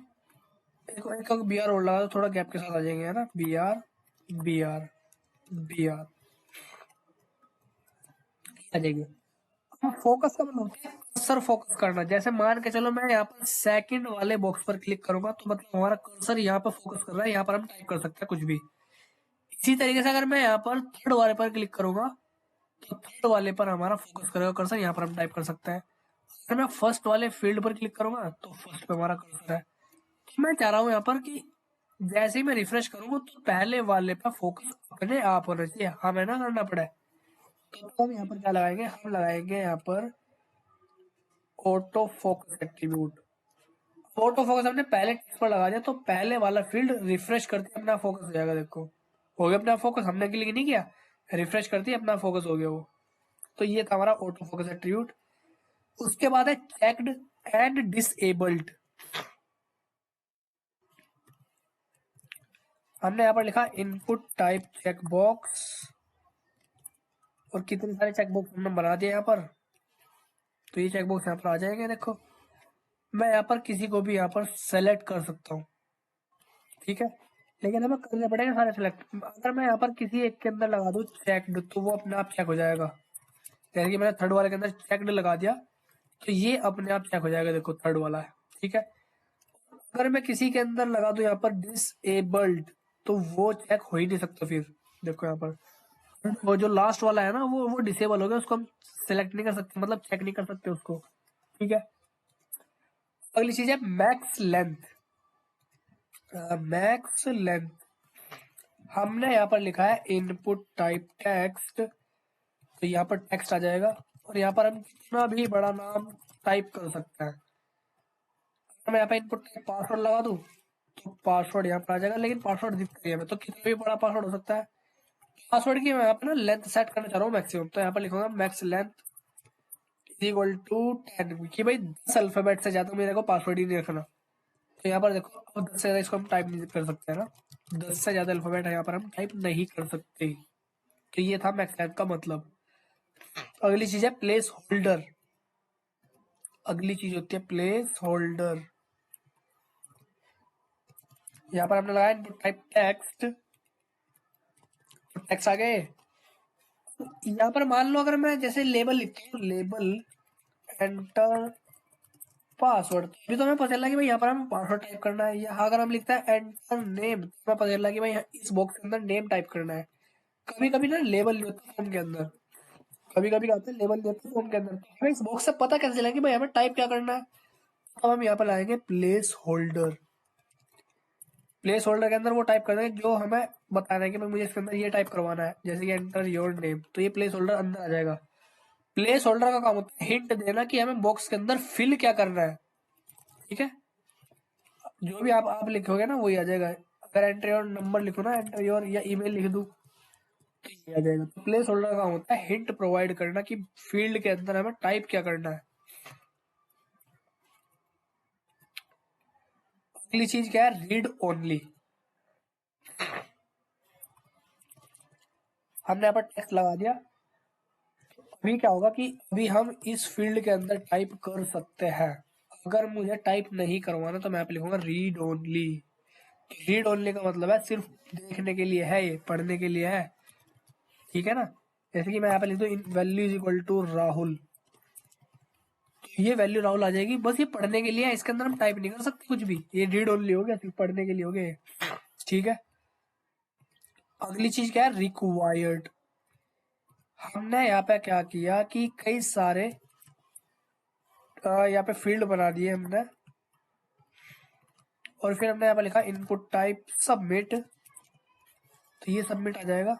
एक बी आर और लगा दो, थोड़ा गैप के साथ आ जाएंगे, है ना। B R B R B R आ जाएंगे। फोकस का मतलब होता है कर्सर फोकस करना। जैसे मान के चलो मैं यहाँ पर सेकंड वाले बॉक्स पर क्लिक करूंगा तो मतलब हमारा कर्सर यहाँ पर फोकस कर रहा है, यहाँ पर हम टाइप कर सकते हैं कुछ भी। इसी तरीके से अगर मैं यहाँ पर थर्ड वाले पर क्लिक करूंगा तो थर्ड वाले पर हमारा फोकस करेगा कर्सर, यहाँ पर हम टाइप कर सकते हैं। अगर मैं फर्स्ट वाले फील्ड पर क्लिक करूंगा तो फर्स्ट पे हमारा कर्सर है। तो मैं चाह रहा हूँ यहाँ पर कि जैसे ही मैं रिफ्रेश करूंगा तो पहले वाले पर फोकस अपने आप होना चाहिए, हमें ना करना पड़े। तो हम यहाँ पर क्या लगाएंगे, हम लगाएंगे यहाँ पर auto focus attribute. Auto focus हमने पहले टेक्स्ट पर लगा दिया तो पहले वाला फील्ड रिफ्रेश करते अपना फोकस हो जाएगा। देखो हो गया अपना फोकस, हमने क्लिक नहीं किया, रिफ्रेश करते अपना फोकस हो गया वो। तो ये था हमारा ऑटो फोकस एट्रीब्यूट। उसके बाद है चेक्ड एंड डिसेबल्ड। हमने यहाँ पर लिखा इनपुट टाइप चेक बॉक्स, और कितने सारे चेक बॉक्स हमने बना दिए यहाँ पर। तो ये चेक बॉक्स यहाँ पर आ जाएंगे। देखो मैं यहाँ पर किसी को भी यहाँ पर सेलेक्ट कर सकता हूँ, ठीक है। लेकिन हमें करने पड़ेगा सारे सेलेक्ट। अगर मैं यहाँ पर किसी एक के अंदर लगा दूँ चेकड तो वो अपने आप चेक हो जाएगा। जैसे कि मैंने थर्ड वाले के अंदर चेकड लगा दिया तो ये अपने आप चेक हो जाएगा, देखो थर्ड वाला है, ठीक है। अगर मैं किसी के अंदर लगा दूँ यहाँ पर डिसेबल्ड तो वो चेक हो ही नहीं सकता फिर। देखो यहाँ पर वो जो लास्ट वाला है ना वो डिसेबल हो गया, उसको हम सेलेक्ट नहीं कर सकते, मतलब चेक नहीं कर सकते उसको, ठीक है। अगली चीज है मैक्स लेंथ। मैक्स लेंथ हमने यहाँ पर लिखा है इनपुट टाइप टेक्स्ट, तो यहाँ पर टेक्स्ट आ जाएगा, और यहाँ पर हम कितना भी बड़ा नाम टाइप कर सकते हैं। अगर मैं यहाँ पे इनपुट टाइप पासवर्ड लगा दूं तो पासवर्ड यहाँ पर आ जाएगा, लेकिन पासवर्ड दिखता है हमें, तो कितना भी बड़ा पासवर्ड हो सकता है। पासवर्ड की मैं यहाँ पे ना लेंथ सेट करना चाह रहा हूँ मैक्सिमम, तो यहाँ पर लिखूंगा max length is equal to 10, कि भाई 10 अल्फाबेट से ज्यादा मेरे को पासवर्ड ही नहीं रखना। तो यहाँ पर देखो अब 10 से ज्यादा इसको हम टाइप नहीं कर सकते है ना, 10 से ज्यादा अल्फाबेट यहाँ पर हम टाइप नहीं कर सकते। तो ये था मैक्स लेंथ का मतलब। अगली चीज है प्लेस होल्डर। अगली चीज होती है प्लेस होल्डर। यहाँ पर हमने लगाया इनपुट टाइप टेक्स्ट, टेक्स्ट आ गए। यहाँ पर मान लो अगर मैं जैसे लेबल लिखता हूँ, लेबल एंटर पासवर्ड, अभी तो हमें पता चला कि भाई यहाँ पर हमें पासवर्ड टाइप करना है। यहाँ अगर हम लिखता है एंटर नेम तो हमें पता चला कि भाई इस बॉक्स के अंदर नेम टाइप करना है। कभी कभी ना लेबल नहीं होता फॉर्म के अंदर, कभी कभी आते हैं लेबल नहीं होता फॉर्म के अंदर, हमें इस बॉक्स से पता कैसे चला कि भाई हमें टाइप क्या करना है। अब हम यहाँ पर लाएंगे प्लेस होल्डर। प्लेस होल्डर के अंदर वो टाइप करना है जो हमें बताना है कि भाई मुझे इसके अंदर ये टाइप करवाना है, जैसे कि एंटर योर नेम, तो ये प्लेस होल्डर अंदर आ जाएगा। प्लेस होल्डर का काम होता है हिंट देना कि हमें बॉक्स के अंदर फिल क्या करना है। ठीक है, जो भी आप लिखोगे ना वही आ जाएगा। अगर एंटर योर नंबर लिखो ना, एंटर योर या ईमेल लिख दूं तो ये आ जाएगा। तो प्लेस होल्डर का काम होता है हिंट प्रोवाइड करना कि फील्ड के अंदर हमें टाइप क्या करना है। अगली चीज क्या है, रीड ओनली। हमने यहाँ पर टेक्स्ट लगा दिया। अभी क्या होगा कि अभी हम इस फील्ड के अंदर टाइप कर सकते हैं। अगर मुझे टाइप नहीं करवाना तो मैं यहाँ पे लिखूंगा रीड ओनली। रीड ओनली का मतलब है सिर्फ देखने के लिए है, ये पढ़ने के लिए है, ठीक है ना। जैसे कि मैं यहाँ पे लिख दूं in value is equal to Rahul, तो ये वैल्यू राहुल आ जाएगी। बस ये पढ़ने के लिए है, इसके अंदर हम टाइप नहीं कर सकते कुछ भी। ये रीड ओनली हो गया, सिर्फ पढ़ने के लिए हो गया, ठीक है। अगली चीज क्या है, रिक्वायर्ड। हमने यहाँ पे क्या किया कि कई सारे यहाँ पे फील्ड बना दिए हमने, और फिर हमने यहाँ पे लिखा इनपुट टाइप सबमिट, तो ये सबमिट आ जाएगा।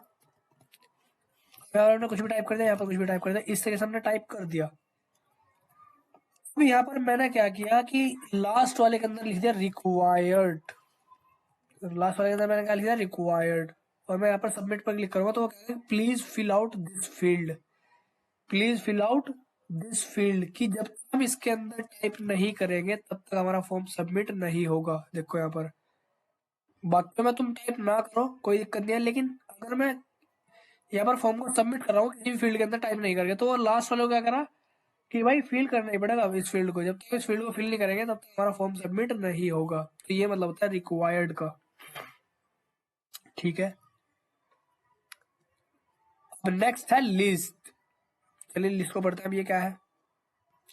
अगर हमने कुछ भी टाइप कर दिया, यहाँ पर कुछ भी टाइप कर दिया, इस तरीके से हमने टाइप कर दिया। अब यहाँ पर मैंने क्या किया कि लास्ट वाले के अंदर लिख दिया रिक्वायर्ड। लास्ट वाले के अंदर मैंने क्या लिख दिया, रिक्वायर्ड। और मैं यहाँ पर सबमिट पर क्लिक करूंगा तो वो कहेगा please fill out this field, please fill out this field, कि जब तक हम इसके अंदर टाइप नहीं करेंगे तब तक हमारा फॉर्म सबमिट नहीं होगा। देखो यहाँ पर बाकी में तुम टाइप ना करो कोई दिक्कत नहीं है, लेकिन अगर मैं यहाँ पर फॉर्म को सबमिट कर रहा हूँ किसी भी फील्ड के अंदर टाइप नहीं करके, तो लास्ट वाले को क्या करा कि भाई फिल करना ही पड़ेगा इस फील्ड को। जब तक इस फील्ड को फिल नहीं करेंगे तब तक हमारा फॉर्म सबमिट नहीं होगा। तो ये मतलब होता है रिक्वायर्ड का, ठीक है। अब नेक्स्ट है लिस्ट। चलिए लिस्ट को पढ़ते हैं। अब ये क्या है,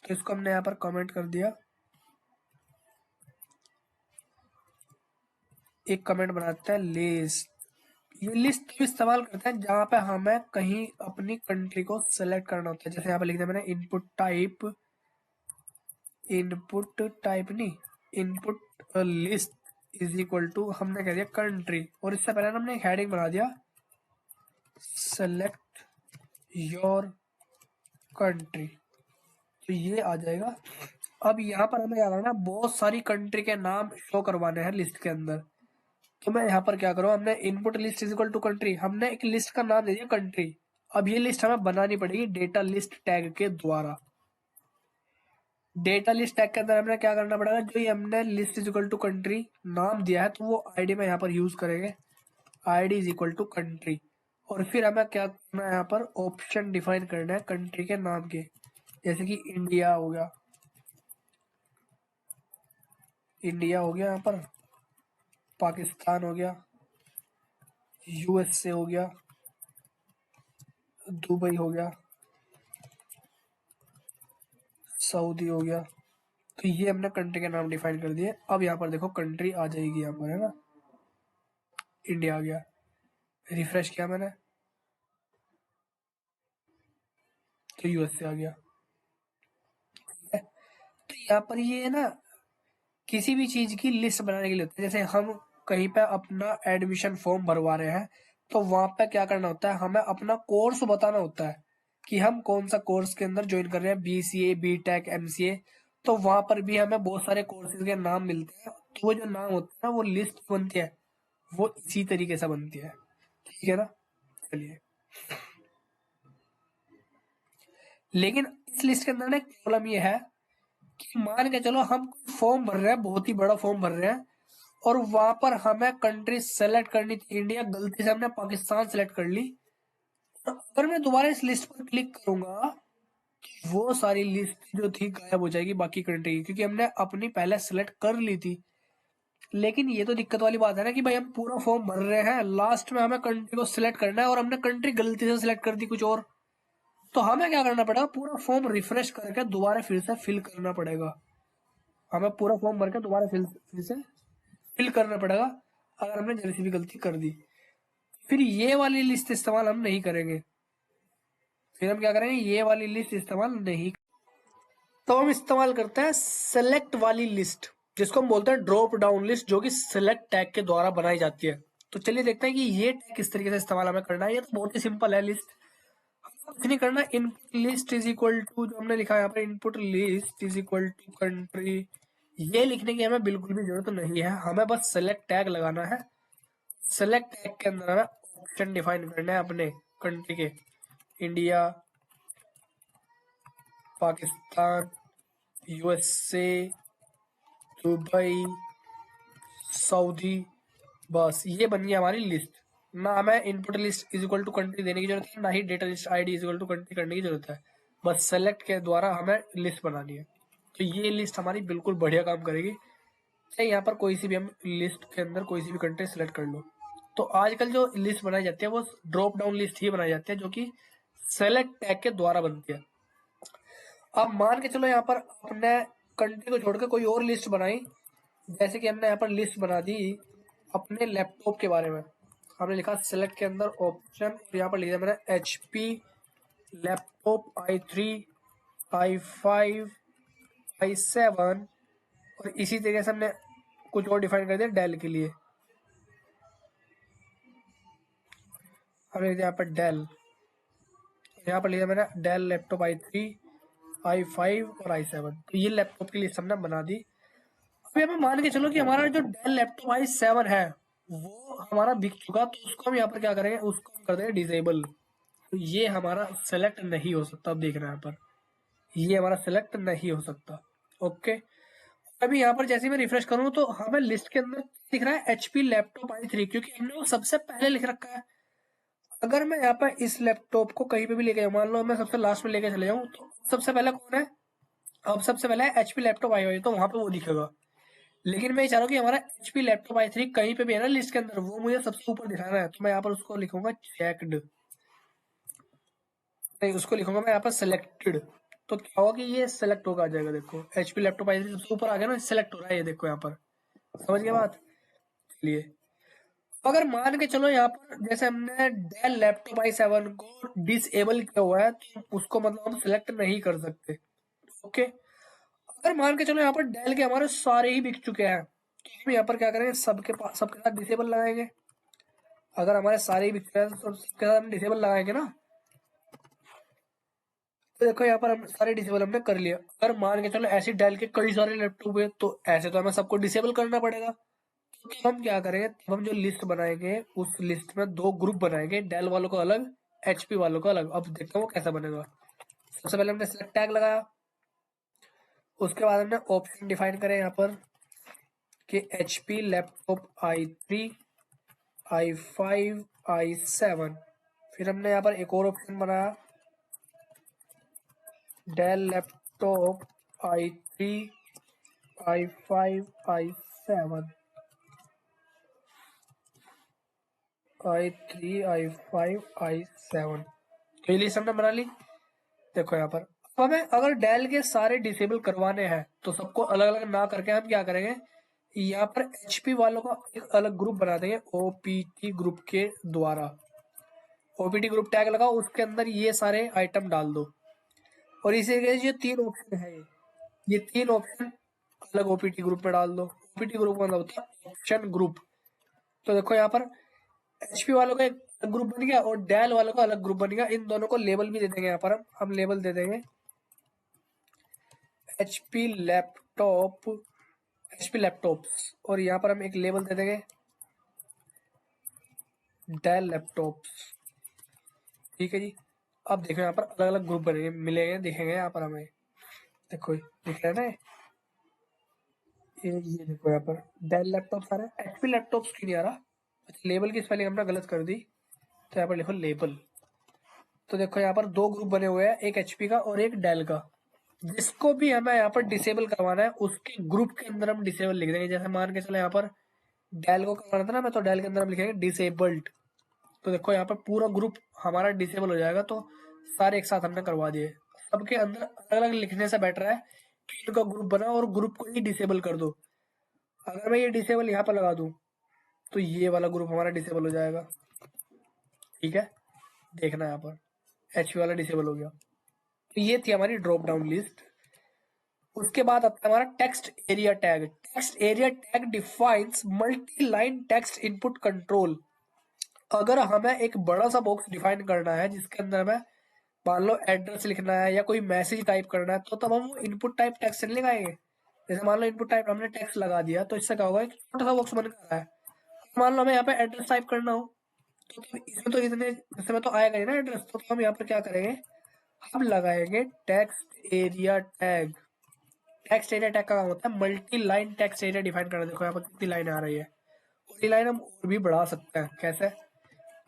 तो इसको हमने यहाँ पर कमेंट कर दिया। एक कमेंट बनाते हैं लिस्ट। ये लिस्ट तो इस्तेमाल करते हैं जहां पे हमें कहीं अपनी कंट्री को सेलेक्ट करना होता है। जैसे यहाँ पे लिख दिया मैंने इनपुट टाइप, नहीं, input list is equal to, हमने कह दिया कंट्री, और इससे पहले हमने एक हेडिंग बना दिया सेलेक्ट योर कंट्री, तो ये आ जाएगा। अब यहाँ पर हमें क्या करना है, बहुत सारी कंट्री के नाम शो करवाने हैं लिस्ट के अंदर। तो मैं यहाँ पर क्या करूँ, हमने input list is equal to country, हमने एक लिस्ट का नाम दे दिया कंट्री। अब ये लिस्ट हमें बनानी पड़ेगी डेटा लिस्ट टैग के द्वारा। डेटा लिस्ट टैग के अंदर हमने क्या करना पड़ेगा, जो ये हमने list is equal to country नाम दिया है तो वो आईडी में यहाँ पर यूज करेंगे, ID is equal to country. और फिर हमें क्या करना है, यहाँ पर ऑप्शन डिफाइन करना है कंट्री के नाम के। जैसे कि इंडिया हो गया, इंडिया हो गया, यहाँ पर पाकिस्तान हो गया, यूएसए हो गया, दुबई हो गया, सऊदी हो गया। तो ये हमने कंट्री के नाम डिफाइन कर दिए। अब यहाँ पर देखो कंट्री आ जाएगी, यहाँ पर है ना, इंडिया आ गया। रिफ्रेश किया मैंने तो यूएसए आ गया। तो यहाँ पर ये ना किसी भी चीज की लिस्ट बनाने के लिए होता है। जैसे हम कहीं पे अपना एडमिशन फॉर्म भरवा रहे हैं तो वहां पे क्या करना होता है, हमें अपना कोर्स बताना होता है कि हम कौन सा कोर्स के अंदर ज्वाइन कर रहे हैं, बीसीए, बीटेक, एमसीए। तो वहां पर भी हमें बहुत सारे कोर्सेज के नाम मिलते हैं। तो वो जो नाम होता है ना, वो लिस्ट बनती है, वो इसी तरीके से बनती है, ठीक है ना। चलिए, लेकिन इस लिस्ट के अंदर ना एक प्रॉब्लम ये है कि मान के चलो हम फॉर्म भर रहे हैं, बहुत ही बड़ा फॉर्म भर रहे हैं, और वहां पर हमें कंट्री सेलेक्ट करनी थी इंडिया, गलती से हमने पाकिस्तान सेलेक्ट कर ली। और अगर मैं दोबारा इस लिस्ट पर क्लिक करूंगा वो सारी लिस्ट जो थी गायब हो जाएगी बाकी कंट्री की, क्योंकि हमने अपनी पहले सेलेक्ट कर ली थी। लेकिन ये तो दिक्कत वाली बात है ना कि भाई हम पूरा फॉर्म भर रहे हैं, लास्ट में हमें कंट्री को सिलेक्ट करना है और हमने कंट्री गलती से सिलेक्ट कर दी कुछ और। तो हमें क्या करना पड़ेगा, पूरा फॉर्म रिफ्रेश करके दोबारा फिर से फिल करना पड़ेगा। हमें पूरा फॉर्म भर के दोबारा फिर से फिल करना पड़ेगा अगर हमने जरा सी भी गलती कर दी। फिर ये वाली लिस्ट इस्तेमाल हम नहीं करेंगे, फिर हम क्या करेंगे, ये वाली लिस्ट इस्तेमाल नहीं। तो हम इस्तेमाल करते हैं सेलेक्ट वाली लिस्ट, जिसको हम बोलते हैं ड्रॉप डाउन लिस्ट, जो कि सेलेक्ट टैग के द्वारा बनाई जाती है। तो चलिए देखते हैं कि ये टैग किस तरीके से इस्तेमाल हमें करना है। ये तो बहुत ही सिंपल है लिस्ट, कुछ नहीं करना। Input list is equal to, जो हमने लिखा है यहाँ पर, input list is equal to country, ये लिखने की हमें बिल्कुल भी जरूरत नहीं है, हमें बस सेलेक्ट टैग लगाना है। सेलेक्ट टैग के अंदर हमें ऑप्शन डिफाइन करना है अपने कंट्री के, India, Pakistan, USA, Dubai, Saudi, बस ये बन गई हमारी लिस्ट। ना हमें input list is equal to country देने की जरूरत है, ना ही data list ID is equal to country करने की जरूरत है, बस सेलेक्ट के द्वारा हमें लिस्ट बनानी है। तो ये लिस्ट हमारी बिल्कुल बढ़िया काम करेगी। चाहे यहाँ पर कोई सी भी हम लिस्ट के अंदर कोई सी भी कंट्री सेलेक्ट कर लो। तो आजकल जो लिस्ट बनाई जाती है वो ड्रॉप डाउन लिस्ट ही बनाई जाती है, जो कि सेलेक्ट टैग के द्वारा बनती है। अब मान के चलो यहाँ पर अपने कंट्री को छोड़कर कोई और लिस्ट बनाई, जैसे कि हमने यहाँ पर लिस्ट बना दी अपने लैपटॉप के बारे में। हमने लिखा सेलेक्ट के अंदर ऑप्शन, और यहाँ पर लिखा मैंने HP laptop i3, i5, i7, और इसी तरीके से हमने कुछ और डिफाइन कर दिया डेल के लिए। हमने लिखा यहाँ पर डेल, यहाँ पर लिखा मैंने डेल लैपटॉप i3, i5 और i7। तो ये लैपटॉप की लिस्ट हमने बना दी। अभी हमें मान के चलो कि हमारा जो डेल लैपटॉप i7 है वो हमारा बिक चुका, तो उसको हम यहाँ पर क्या करेंगे, उसको हम कर देंगे डिसेबल। तो ये हमारा सेलेक्ट नहीं हो सकता। अब देखना यहाँ पर, ये हमारा सेलेक्ट नहीं हो सकता। ओके, अभी यहाँ पर जैसे मैं रिफ्रेश करूँ तो हमें लिस्ट के अंदर दिख रहा है HP लैपटॉप i3, क्योंकि हमने वो सबसे पहले लिख रखा है। अगर मैं यहाँ पर इस लैपटॉप को कहीं पे भी लेके जाऊँ, मान लो मैं सबसे लास्ट में लेके चले जाऊँ, तो सबसे पहले कौन है, अब सबसे पहले है HP लैपटॉप i5, तो वहां पे वो दिखेगा। लेकिन मैं ये चाह रहा हूँ कि हमारा HP लैपटॉप i3 कहीं पे भी है ना लिस्ट के अंदर, वो मुझे सबसे ऊपर दिखाना है। तो मैं यहाँ पर उसको लिखूंगा चेक्ड, नहीं उसको लिखूंगा मैं यहाँ पर सेलेक्टेड। तो क्या होगा कि ये सेलेक्ट होगा आ जाएगा। देखो HP लैपटॉप i3 सबसे ऊपर आ गया ना, सेलेक्ट हो रहा है ये, देखो यहाँ पर। समझ गए बात? चलिए, अगर मान के चलो यहाँ पर जैसे हमने डेल लैपटॉप i7 को डिसेबल किया हुआ है, तो उसको मतलब हम सेलेक्ट नहीं कर सकते। ओके, अगर मान के चलो यहाँ पर डेल के हमारे सारे ही बिक चुके हैं, तो हम यहाँ पर क्या करेंगे, सबके पास सबके साथ डिसेबल लगाएंगे। अगर हमारे सारे ही बिक चुके हैं तो सबके साथ हम डिसेबल लगाएंगे ना। तो देखो यहाँ पर हम सारे डिसेबल हमने कर लिया। अगर मान के चलो ऐसे डेल के कई सारे लैपटॉप है, तो ऐसे तो हमें सबको डिसेबल करना पड़ेगा। तो हम क्या करेंगे, तो हम जो लिस्ट बनाएंगे उस लिस्ट में दो ग्रुप बनाएंगे, डेल वालों को अलग, HP वालों को अलग। अब देखते हैं वो कैसा बनेगा। सबसे पहले हमने सेलेक्ट टैग लगाया, उसके बाद हमने ऑप्शन डिफाइन करे यहाँ पर कि HP laptop i3, i5, i7। फिर हमने यहाँ पर एक और ऑप्शन बनाया, Dell laptop i3, i5, i7, i3, i5, i7। तो ये लिस्ट हमने बना ली। देखो यहाँ पर, अब हमें अगर डेल के सारे डिसेबल करवाने हैं तो सबको अलग अलग ना करके हम क्या करेंगे, यहाँ पर HP वालों का एक अलग ग्रुप बना देंगे OPT ग्रुप के द्वारा। OPT ग्रुप टैग लगाओ, उसके अंदर ये सारे आइटम डाल दो। और इसी तरीके से ये तीन ऑप्शन है, ये तीन ऑप्शन अलग OPT ग्रुप में डाल दो। OPT ग्रुप मतलब होता है ऑप्शन ग्रुप। तो देखो यहाँ पर HP वालों का एक ग्रुप बन गया और डेल वालों का अलग ग्रुप बन गया। इन दोनों को लेबल भी दे देंगे। यहाँ पर हम लेबल दे देंगे HP लैपटॉप, HP लैपटॉप्स, और यहाँ पर हम एक लेबल दे देंगे डेल लैपटॉप्स। ठीक है जी। अब देखो यहाँ पर अलग अलग ग्रुप बनेंगे, मिलेंगे, दिखेंगे यहाँ पर हमें। देखो दिख रहा है ना, ये देखो यहाँ पर डेल लैपटॉप्स आ रहा है, HP लैपटॉप्स क्यों नहीं आ रहा। अच्छा, लेबल की स्पेलिंग हमने गलत कर दी, तो यहाँ पर लिखो लेबल। तो देखो यहाँ पर दो ग्रुप बने हुए हैं, एक HP का और एक डेल का। जिसको भी हमें यहाँ पर डिसेबल करवाना है उसके ग्रुप के अंदर हम डिसेबल लिख देंगे। जैसे मान के चलो यहाँ पर डेल को करवाना था ना, मैं तो डेल के अंदर हम लिखेंगे डिसेबल्ड। तो देखो यहाँ पर पूरा ग्रुप हमारा डिसेबल हो जाएगा। तो सारे एक साथ हमने करवा दिए। सबके अंदर अलग अलग लिखने से बेटर है कि इनका ग्रुप बनाओ और ग्रुप को ही डिसेबल कर दो। अगर मैं ये डिसेबल यहाँ पर लगा दूं तो ये वाला ग्रुप हमारा डिसेबल हो जाएगा। ठीक है, देखना यहाँ पर HP वाला डिसेबल हो गया। तो ये थी हमारी ड्रॉप डाउन लिस्ट। उसके बाद आता है हमारा text area tag. Text area tag defines multi line text input control. अगर हमें एक बड़ा सा बॉक्स डिफाइन करना है जिसके अंदर हमें मान लो एड्रेस लिखना है या कोई मैसेज टाइप करना है, तो तब हम इनपुट टाइप टेक्स्ट नहीं लगाएंगे। जैसे मान लो इनपुट टाइप हमने टेक्स्ट लगा दिया, तो इससे क्या होगा, एक छोटा सा बॉक्स बन कर रहा है। मान लो हमें यहाँ पे एड्रेस टाइप करना हो, तो इसमें तो इतने इसमें तो आएगा ही ना एड्रेस, तो हम यहाँ पर क्या करेंगे, हम लगाएंगे text area tag. Text area tag का काम होता है multi line text area define करना। देखो यहाँ पर कितनी लाइन आ रही है, और ये लाइन हम और भी बढ़ा सकते हैं। कैसे,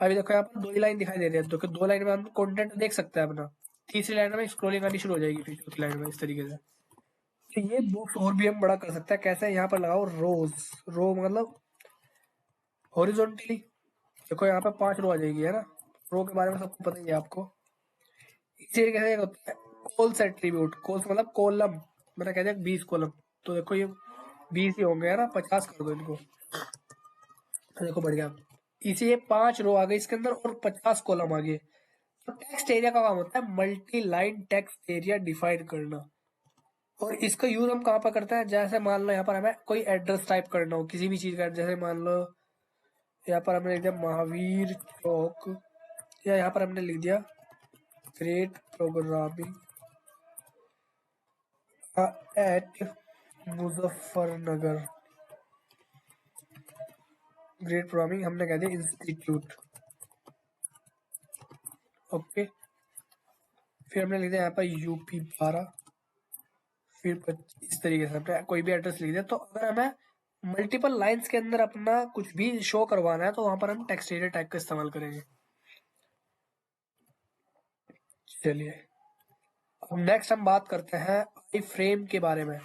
अभी देखो यहाँ पर 2 ही लाइन दिखाई दे रही है, तो 2 लाइन में हम कंटेंट देख सकते हैं अपना। तीसरी लाइन में स्क्रोलिंग आनी शुरू हो जाएगी, फिर चौथी लाइन में इस तरीके से। तो ये बॉक्स और भी हम बड़ा कर सकते हैं। कैसे, यहाँ पर लगाओ रोज, रो मतलब हॉरिजॉन्टली। देखो यहाँ पे 5 रो आ जाएगी, है ना। रो के बारे में सबको पता ही है आपको। इसी तरीके से होता है कॉल्स एट्रीब्यूट। कॉल्स मतलब कॉलम, मैंने कह दिया 20 कॉलम, तो देखो ये 20 ही होंगे, है ना। 50 कर दो इनको, तो देखो बढ़ गया। इसी ये 5 रो आ गई इसके अंदर और 50 कॉलम आ गए। तो टेक्स्ट एरिया का काम होता है multi line text area define करना। और इसका यूज हम कहाँ पर करते हैं, जैसे मान लो यहाँ पर हमें कोई एड्रेस टाइप करना हो किसी भी चीज का, जैसे मान लो यहाँ पर हमने लिख दिया महावीर चौक, या यहाँ पर हमने लिख दिया great programming at Muzaffarnagar. Great programming हमने कह दिया इंस्टीट्यूट, ओके। फिर हमने लिख दिया यहाँ पर यूपी 12, फिर 25। इस तरीके से हमने कोई भी एड्रेस लिख दिया। तो अगर हमें मल्टीपल लाइंस के अंदर अपना कुछ भी शो करवाना है, तो वहां पर हम टेक्स्ट एरिया टैग का इस्तेमाल करेंगे। चलिए, अब नेक्स्ट हम बात करते हैं आई फ्रेम के बारे में।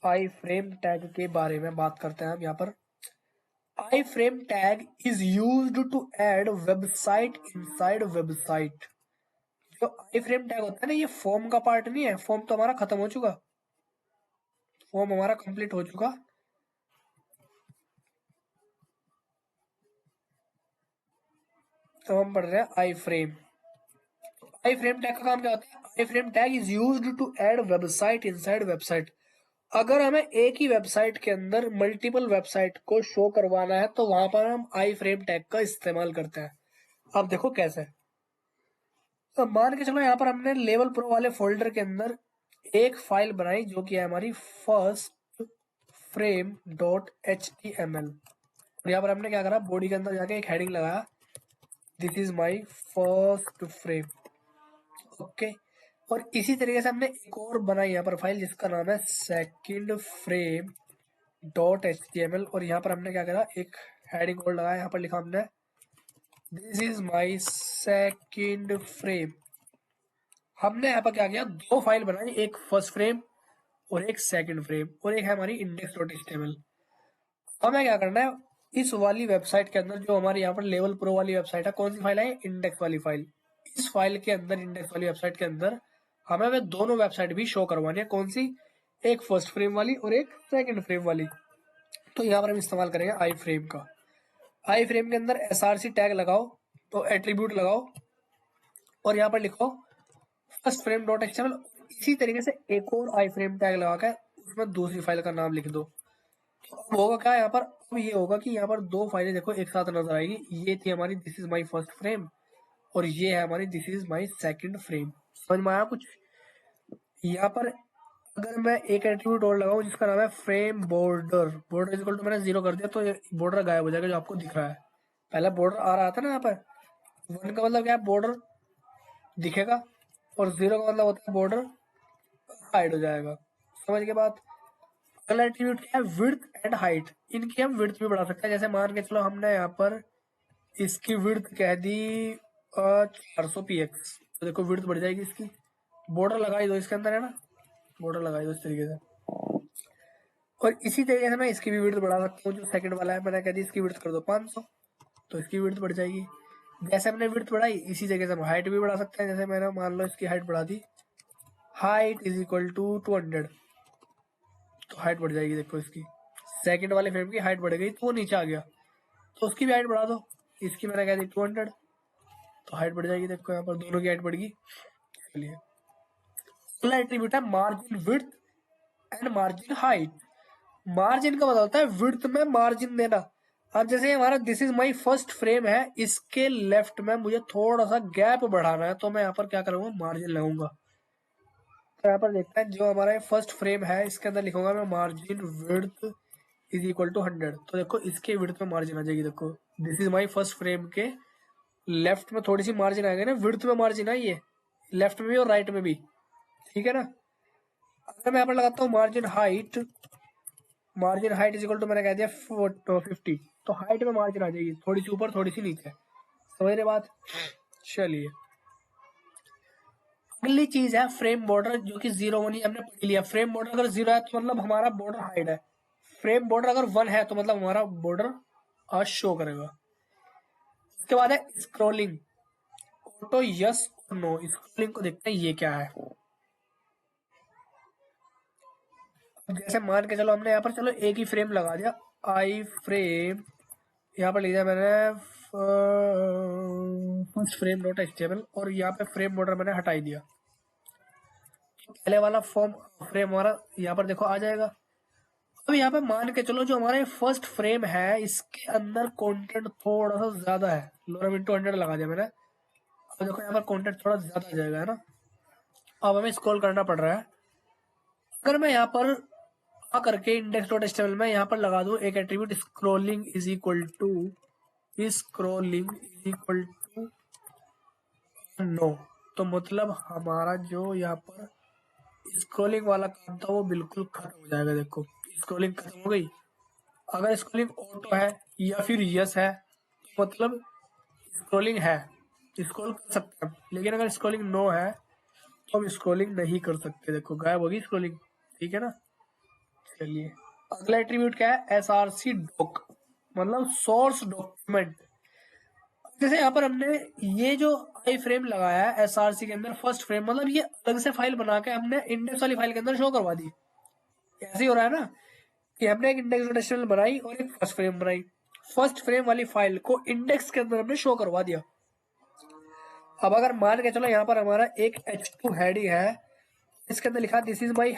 आई फ्रेम टैग के बारे में बात करते हैं हम यहाँ पर। Iframe tag is used to add website inside website. जो आई फ्रेम टैग होता है ना, ये फॉर्म का पार्ट नहीं है। फॉर्म तो हमारा खत्म हो चुका, फॉर्म हमारा कंप्लीट हो चुका। तो हम पढ़ रहे हैं iframe. Iframe tag का काम क्या होता है, iframe tag is used to add website inside website. अगर हमें एक ही वेबसाइट के अंदर मल्टीपल वेबसाइट को शो करवाना है, तो वहां पर हम आई फ्रेम टैग का इस्तेमाल करते हैं। अब देखो कैसे। तो मान के चलो यहाँ पर हमने लेवल प्रो वाले फोल्डर के अंदर एक फाइल बनाई, जो कि है हमारी फर्स्ट फ्रेम डॉट HTML। और यहाँ पर हमने क्या करा, बॉडी के अंदर जाके एक हेडिंग लगाया, this is my first frame, okay. और इसी तरीके से हमने एक और बनाई यहाँ पर फाइल, जिसका नाम है सेकंड फ्रेम डॉट HTML। और यहाँ पर हमने क्या करा, एक हेडिंग और लगाया, यहाँ पर लिखा हमने this is my second frame. हमने यहाँ पर क्या किया, 2 फाइल बनाई, एक फर्स्ट फ्रेम और एक सेकंड फ्रेम, और एक है हमारी इंडेक्स डॉट HTML। हमें क्या करना है, इस वाली वेबसाइट के अंदर, जो हमारी यहाँ पर लेवल प्रो वाली वेबसाइट है, कौन सी फाइल है, इंडेक्स वाली फाइल। इस फाइल के अंदर, इंडेक्स वाली वेबसाइट के अंदर, हमें वे दोनों वेबसाइट भी शो करवानी है। कौन सी, एक फर्स्ट फ्रेम वाली और एक सेकंड फ्रेम वाली। तो यहाँ पर हम इस्तेमाल करेंगे आई फ्रेम का। आई फ्रेम के अंदर SRC टैग लगाओ, तो एट्रीब्यूट लगाओ, और यहाँ पर लिखो फर्स्ट फ्रेम डॉट HTML। इसी तरीके से एक और आई फ्रेम टैग लगा कर उसमें दूसरी फाइल का नाम लिख दो। तो अब होगा क्या यहाँ पर, अब ये होगा कि यहाँ पर 2 फाइलें देखो एक साथ नजर आएगी। ये थी हमारी this is my first frame, और ये है हमारी this is my second frame. समझ में आया कुछ। यहाँ पर अगर मैं एक एट्रीब्यूट और लगाऊं, जिसका नाम है frame border, border equal to मैंने 0 कर दिया, तो बॉर्डर गायब हो जाएगा जो आपको दिख रहा है। पहले बॉर्डर आ रहा था ना, यहाँ पर 1 का मतलब क्या है, बॉर्डर दिखेगा, और 0 का मतलब होता है बॉर्डर हाइड हो जाएगा। समझ के बाद अगला एट्रीब्यूट क्या है, विड्थ एंड हाइट। इनकी हम विड्थ भी बढ़ा सकते हैं। जैसे मान के चलो हमने यहाँ पर इसकी विड्थ कह दी 400 px, तो देखो विड्थ बढ़ जाएगी इसकी। बॉर्डर लगाई दो इसके अंदर, है ना, बॉर्डर लगाई दो इस तरीके से। और इसी तरीके से मैं इसकी भी विड्थ बढ़ा सकता हूँ। जो सेकंड वाला है, मैंने कह दी इसकी विड्थ कर दो 500, तो इसकी विड्थ बढ़ जाएगी। जैसे हमने विड्थ बढ़ाई, इसी जगह से हम हाइट भी बढ़ा सकते हैं। जैसे मैंने मान लो इसकी हाइट बढ़ा दी, हाइट इज इक्वल टू 200, तो हाइट बढ़ जाएगी। देखो इसकी सेकंड वाले फ्रेम की हाइट बढ़ गई, तो वो नीचे आ गया, तो उसकी भी हाइट बढ़ा दो। इसकी मैंने कह दी 200, तो हाइट बढ़ जाएगी। देखो यहाँ पर दोनों की हाइट बढ़ गई। चलिए, अगला एट्रीब्यूट है margin width and margin height. Margin का मतलब होता है विड्थ में मार्जिन देना। अब जैसे हमारा this is my first frame है, इसके लेफ्ट में मुझे थोड़ा सा गैप बढ़ाना है, तो मैं यहाँ पर क्या करूंगा, मार्जिन लगाऊंगा। यहाँ पर देखते हैं जो हमारा फर्स्ट फ्रेम है, इसके अंदर लिखूंगा मैं margin width is equal to 100। तो देखो इसके विड्थ में मार्जिन आ जाएगी। देखो this is my first frame के लेफ्ट में थोड़ी सी मार्जिन आएगी ना, विड्थ में मार्जिन आई है, लेफ्ट में भी और राइट में भी, ठीक है ना। अगर मैं यहाँ पर लगाता हूँ margin height is equal to, मैंने कह दिया 50, तो हाइट में मार्जिन आ जाएगी, थोड़ी सी ऊपर थोड़ी सी नीचे, समझ रहे बात। चलिए अगली चीज है फ्रेम बॉर्डर, जो कि 0 1 हमने पढ़ लिया। फ्रेम बॉर्डर अगर 0 है तो मतलब हमारा बॉर्डर हाइड है। फ्रेम बॉर्डर अगर 1 है तो मतलब हमारा बॉर्डर आज शो करेगा। उसके बाद है स्क्रॉलिंग, ऑटो यस और नो। स्क्रॉलिंग को देखते हैं ये क्या है। जैसे मान के चलो हमने यहाँ पर चलो एक ही फ्रेम लगा दिया, आई फ्रेम, यहाँ पर लिख दिया मैंने फर्स्ट फ्रेम डॉट एचटीएमएल, और यहाँ पे फ्रेम बॉर्डर मैंने हटाई दिया। पहले वाला फॉर्म फ्रेम हमारा यहाँ पर देखो आ जाएगा। अब यहाँ पे मान के चलो जो हमारे फर्स्ट फ्रेम है इसके अंदर कंटेंट थोड़ा सा ज्यादा है, लोरम इंटू 100 लगा दिया मैंने। अब देखो यहाँ पर कंटेंट थोड़ा ज्यादा आ जाएगा, है ना। अब हमें स्क्रॉल करना पड़ रहा है। अगर मैं यहाँ पर आ करके इंडेक्स डॉट एचटीएमएल में यहाँ पर लगा दूं एक attribute scrolling is equal to no, तो मतलब हमारा जो यहाँ पर स्क्रॉलिंग वाला काम था वो बिल्कुल खत्म हो जाएगा। देखो स्क्रॉलिंग खत्म हो गई। अगर स्क्रॉलिंग ऑटो है या फिर यस है तो मतलब स्क्रॉलिंग है, स्क्रॉल कर सकते हैं। लेकिन अगर स्क्रॉलिंग नो है तो हम स्क्रॉलिंग नहीं कर सकते। देखो गायब होगी स्क्रॉलिंग, ठीक है ना। चलिए अगला एट्रीब्यूट क्या है, एसआरसी डॉक, मतलब सोर्स डॉक्यूमेंट। जैसे यहाँ पर हमने ये जो आई फ्रेम लगाया है एसआरसी के अंदर, फर्स्ट फ्रेम, मतलब ये अलग से फाइल बना के हमने इंडेक्स वाली फाइल के अंदर शो करवा दी। ऐसे ही हो रहा है ना कि हमने एक इंडेक्स डॉट एचटीएमएल बनाई और एक फर्स्ट फ्रेम बनाई। फर्स्ट फ्रेम वाली फाइल को इंडेक्स के अंदर हमने शो करवा दिया। अब अगर मान के चलो यहाँ पर हमारा एक h2 हेडिंग है, इसके अंदर लिखा this is my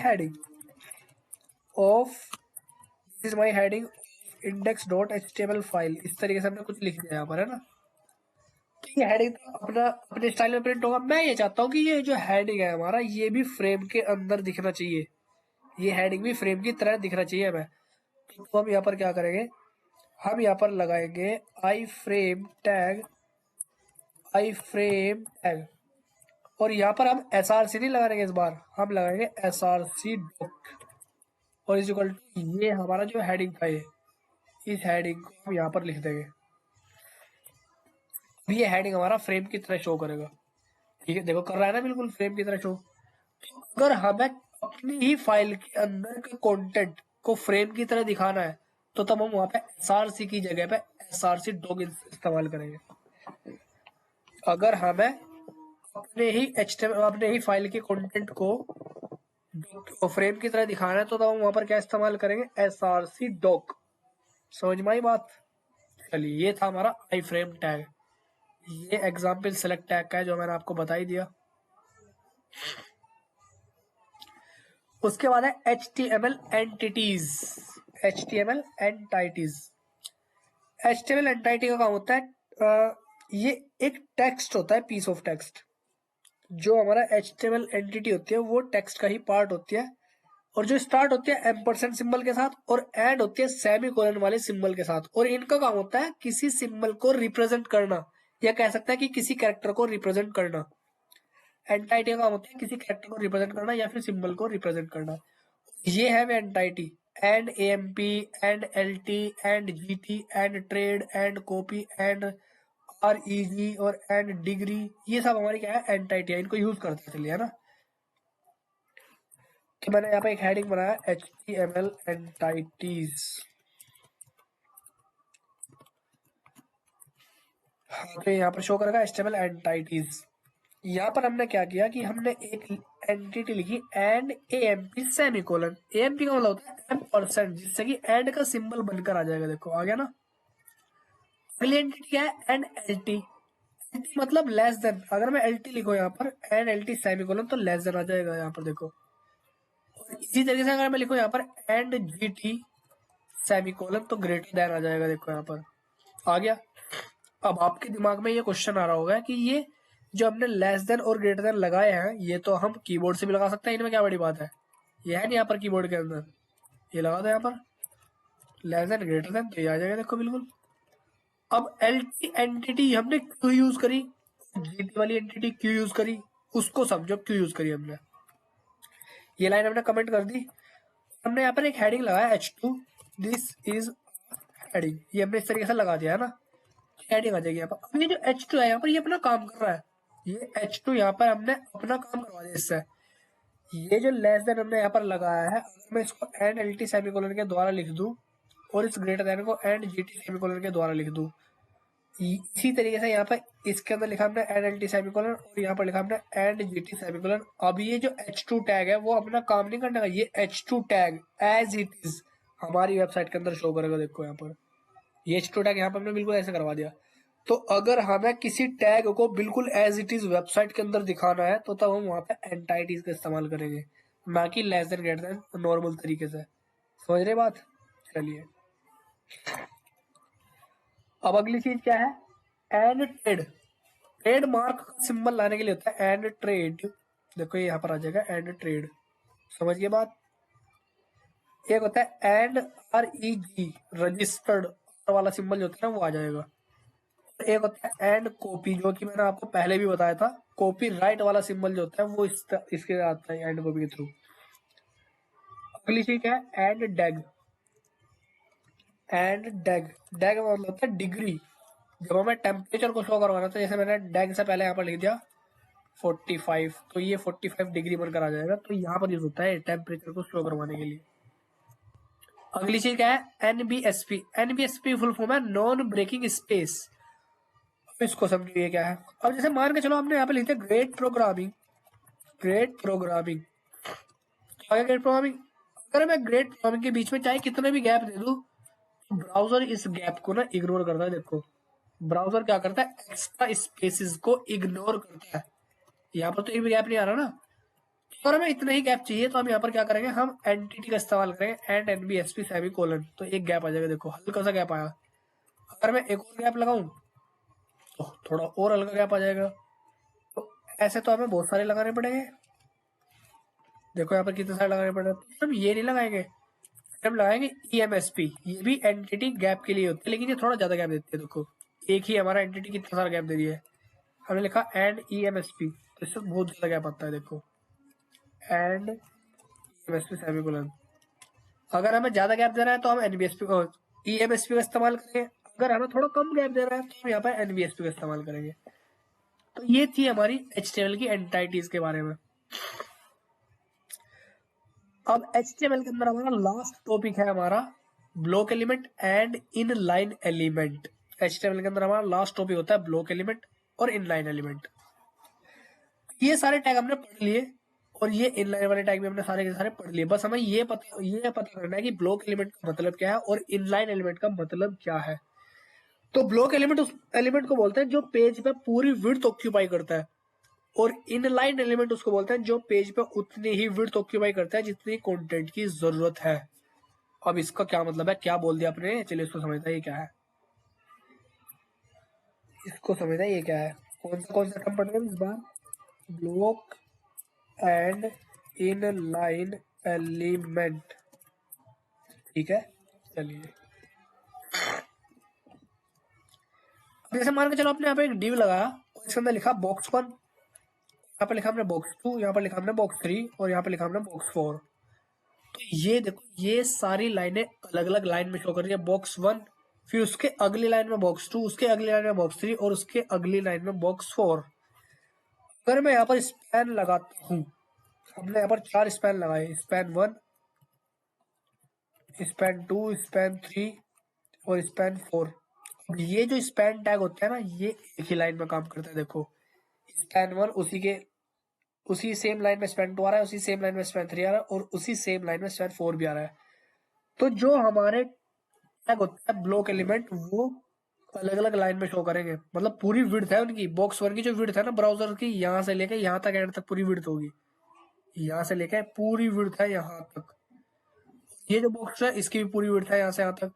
heading index dot HTML file, इस तरीके से हमने कुछ लिख दिया यहाँ पर, है ना। तो ये हेडिंग अपना अपने स्टाइल में प्रिंट होगा। मैं ये चाहता हूँ कि ये जो हेडिंग है हमारा ये भी फ्रेम के अंदर दिखना चाहिए, ये हेडिंग भी फ्रेम की तरह दिखना चाहिए हमें। तो हम यहाँ पर क्या करेंगे, हम यहाँ पर लगाएंगे आई फ्रेम टैग, और यहाँ पर हम एसआरसी नहीं लगाएंगे, इस बार हम लगाएंगे एसआरसी डॉक, और इज इक्वल टू ये हमारा जो हेडिंग था ये, इस हेडिंग को हम यहाँ पर लिख देंगे। ये हेडिंग हमारा फ्रेम की तरह शो करेगा, ठीक है। देखो कर रहा है ना बिल्कुल फ्रेम की तरह शो। अगर हमें अपनी ही फाइल के अंदर के कंटेंट को फ्रेम की तरह दिखाना है तो तब हम वहां पे एसआरसी की जगह पे एसआरसी डॉक इस्तेमाल करेंगे। अगर हमें अपने ही फाइल के कंटेंट को फ्रेम की तरह दिखाना है तो हम वहां पर क्या इस्तेमाल करेंगे, एसआरसी डॉक। समझ में आई बात। चलिए ये था हमारा आई फ्रेम टैग, ये एग्जाम्पल सेलेक्ट टैग का है जो मैंने आपको बता ही दिया। उसके बाद है HTML एंटिटीज। HTML एंटिटी का काम होता है ये एक टेक्स्ट होता है, पीस ऑफ टेक्स्ट। जो हमारा HTML एंटिटी होती है वो टेक्स्ट का ही पार्ट होती है, और जो स्टार्ट होती है एम्परसेंड सिंबल के साथ और एंड होती है सेमीकोलन वाले सिंबल के साथ। और इनका काम होता है किसी सिंबल को रिप्रेजेंट करना, या कह सकता है कि किसी कैरेक्टर को रिप्रेजेंट करना। एंटाइटी का काम होता है किसी कैरेक्टर को रिप्रेजेंट करना या फिर सिंबल को रिप्रेजेंट करना। ये है वे entity, and AMP, and LT, and GT, and trade, and copy, and REG और एंड डिग्री, ये सब हमारी क्या है, एंटाइटी है। इनको यूज करते चलिए, है ना। तो मैंने यहाँ पे एक हेडिंग बनाया HTML एंटाइटीज। हाँ तो यहाँ पर शो करेगा HTML एंटाइटीज। यहाँ पर हमने क्या किया कि हमने एक एंटिटी लिखी एंड AMP सेमीकोलन। AMP का मतलब होता है एम्परसेंड, जिससे कि एंड का सिंबल बनकर आ जाएगा। देखो आ गया ना। अगली एंटिटी क्या है, एंड LT। मतलब लेस देन, अगर मैं LT लिखूं यहाँ पर एंड LT सेमीकोलन तो लेस देन आ जाएगा यहाँ पर। देखो इसी तरीके से अगर मैं लिखूं यहाँ पर एंड GT सेमीकोलन तो ग्रेटर देन आ जाएगा। देखो यहाँ पर आ गया। अब आपके दिमाग में ये क्वेश्चन आ रहा होगा कि ये जो हमने लेस देन और ग्रेटर देन लगाए हैं ये तो हम कीबोर्ड से भी लगा सकते हैं, इनमें क्या बड़ी बात है। ये है नहीं यहाँ पर कीबोर्ड के अंदर, ये लगा दो यहाँ पर लेस देन ग्रेटर देन, तो ये आ जाएगा देखो बिल्कुल। अब एलटी एंटिटी हमने क्यों यूज करी, जीटी वाली एंटिटी क्यों यूज करी, उसको समझो क्यों यूज करी हमने। ये लाइन हमने कमेंट कर दी, हमने यहाँ पर एक हेडिंग लगाया H2, दिस इज हेडिंग, ये हमने इस तरीके से लगा दिया है ना, हेडिंग आ जाएगी यहाँ पर। अब ये जो H2 है यहाँ पर ये अपना काम कर रहा है, ये H2 यहाँ पर हमने अपना काम करवा दिया इससे। ये जो लेस देन हमने यहाँ पर लगाया है, अगर मैं इसको एंड एल टी सेमीकोलन के द्वारा लिख दूं और इस ग्रेटर देन को एंड जी टी सेमीकोलन के द्वारा लिख दूं, इसी तरीके से यहाँ पर इसके अंदर लिखा हमने एंड एल टी सेमीकोलन और यहाँ पर लिखा हमने एंड जी टी सेमीकोलन। अब ये जो H2 टैग है वो अपना काम नहीं करने का, ये H2 tag as it is हमारी वेबसाइट के अंदर शो करेगा। देखो यहाँ पर ये H2 टैग यहाँ पर हमने बिल्कुल ऐसे करवा दिया। तो अगर हमें किसी टैग को बिल्कुल एज इट इज वेबसाइट के अंदर दिखाना है तो तब हम वहां पे एंटाइटीज का इस्तेमाल करेंगे, ना कि less than greater than normal तरीके से। समझ रहे बात। चलिए अब अगली चीज क्या है, एंड ट्रेड। ट्रेड मार्क का सिंबल लाने के लिए होता है एंड ट्रेड, देखो ये यहाँ पर आ जाएगा एंड ट्रेड। समझिए बात। एक होता है एंड REG रजिस्टर्ड वाला सिंबल जो होता है ना वो आ जाएगा। एक होता है एंड कॉपी, जो कि मैंने आपको पहले भी बताया था, कॉपी राइट वाला सिंबल जो होता है वो इसके आता है एंड कॉपी के थ्रू। अगली चीज है एंड डैग। एंड डैग, डैग मतलब होता है डिग्री। जब हमें टेम्परेचर को शो करवाना था, जैसे मैंने डैग से पहले यहाँ पर लिख दिया 45, तो ये 45 डिग्री बनकर आ जाएगा, तो यहाँ पर यूज होता है टेम्परेचर को शो करवाने के लिए। अगली चीज क्या है NBSP। NBSP फुल फॉर्म है नॉन ब्रेकिंग स्पेस। इसको समझिए क्या है। अब जैसे मान के चलो हमने यहाँ पे लिख दिया ग्रेट प्रोग्रामिंग, ग्रेट प्रोग्रामिंग, क्या ग्रेट प्रोग्रामिंग। अगर मैं ग्रेट प्रोग्रामिंग के बीच में चाहे कितने भी गैप दे दूं, ब्राउजर इस गैप को ना इग्नोर करता है। देखो ब्राउजर क्या करता है, एक्स्ट्रा स्पेसिस को इग्नोर करता है। यहाँ पर तो एक भी गैप नहीं आ रहा ना, तो अगर हमें इतना ही गैप चाहिए तो हम यहाँ पर क्या करेंगे, हम एंटिटी का इस्तेमाल करेंगे एंड NBSP सेमीकोलन, तो एक गैप आ जाएगा। देखो हल्का सा गैप आया। अगर मैं एक और गैप लगाऊं तो थोड़ा और हल्का गैप आ जाएगा। तो ऐसे तो हमें बहुत सारे लगाने पड़ेंगे। देखो यहाँ पर कितने सारे लगाने पड़ेंगे। हम ये नहीं लगाएंगे, हम लगाएंगे EMSP। ये भी एंटिटी गैप के लिए होती है, लेकिन ये थोड़ा ज्यादा गैप देती है। देखो एक ही हमारा एंटिटी कितना सारा गैप दे रही है, हमने लिखा एंड EMSP, तो इससे बहुत ज्यादा गैप आता है। देखो एंड EMSP सेमीकोलन। अगर हमें ज्यादा गैप देना है तो हम EMSP का इस्तेमाल करेंगे, अगर हमें थोड़ा कम गैप देना है तो हम यहाँ पर NBSP का इस्तेमाल करेंगे। तो ये थी हमारी HTML की एंटाइटीज के बारे में। अब HTML के अंदर हमारा लास्ट टॉपिक है हमारा block element and inline element. HTML के अंदर हमारा लास्ट टॉपिक होता है ब्लॉक एलिमेंट और इन लाइन एलिमेंट। ये सारे टैग हमने पढ़ लिए और ये इनलाइन वाले टैग भी हमने सारे के सारे पढ़ लिए। बस हमें ये पता करना है कि ब्लॉक एलिमेंट का मतलब क्या है और इनलाइन एलिमेंट का मतलब क्या है। तो ब्लॉक एलिमेंट उस एलिमेंट को बोलते हैं जो पेज पे पूरी विड्थ ऑक्यूपाई करता है, और इनलाइन एलिमेंट उसको बोलते हैं जो पेज पे उतनी ही विड्थ ऑक्यूपाई करता है जितनी कंटेंट की जरूरत है। अब इसका क्या मतलब है, क्या बोल दिया आपने, चलिए इसको समझता है ये क्या है, इसको समझता है ये क्या है। कौन सा टर्म पढ़ रहे हैं इस बार, block and inline element, ठीक है। चलिए जैसे मान के चलो आपने यहाँ पे एक डिव लगाया और इसके अंदर लिखा box 1, यहाँ पे लिखा हमने box 2, यहाँ पे लिखा हमने box 3 और यहाँ पे लिखा हमने box 4। तो ये देखो ये सारी लाइनें अलग अलग लाइन में शो कर रही है, box 1, फिर उसके अगली लाइन में box 2, उसके अगली लाइन में box 3 और उसके अगली लाइन में box 4। अगर मैं यहाँ पर स्पैन लगाता हूँ, हमने यहाँ पर 4 स्पैन लगाए, स्पैन 1, स्पैन 2, स्पैन 3 और स्पैन 4। ये जो स्पैन टैग होता है ना ये एक ही लाइन में काम करता है। देखो स्पैन 1 उसी सेम लाइन में स्पैन 2 आ रहा है, उसी सेम लाइन में स्पैन 3 आ रहा है और उसी सेम लाइन में स्पैन 4 भी आ रहा है। तो जो हमारे टैग होता है ब्लॉक एलिमेंट वो अलग अलग लाइन में शो करेंगे, मतलब पूरी विड्थ है उनकी। बॉक्स 1 की जो विड्थ है ना ब्राउजर की, यहाँ से लेके यहाँ तक एंड तक पूरी विड्थ होगी, यहाँ से लेके पूरी विड्थ है यहाँ तक। ये जो बॉक्स है इसकी भी पूरी विड्थ है यहाँ से यहाँ तक।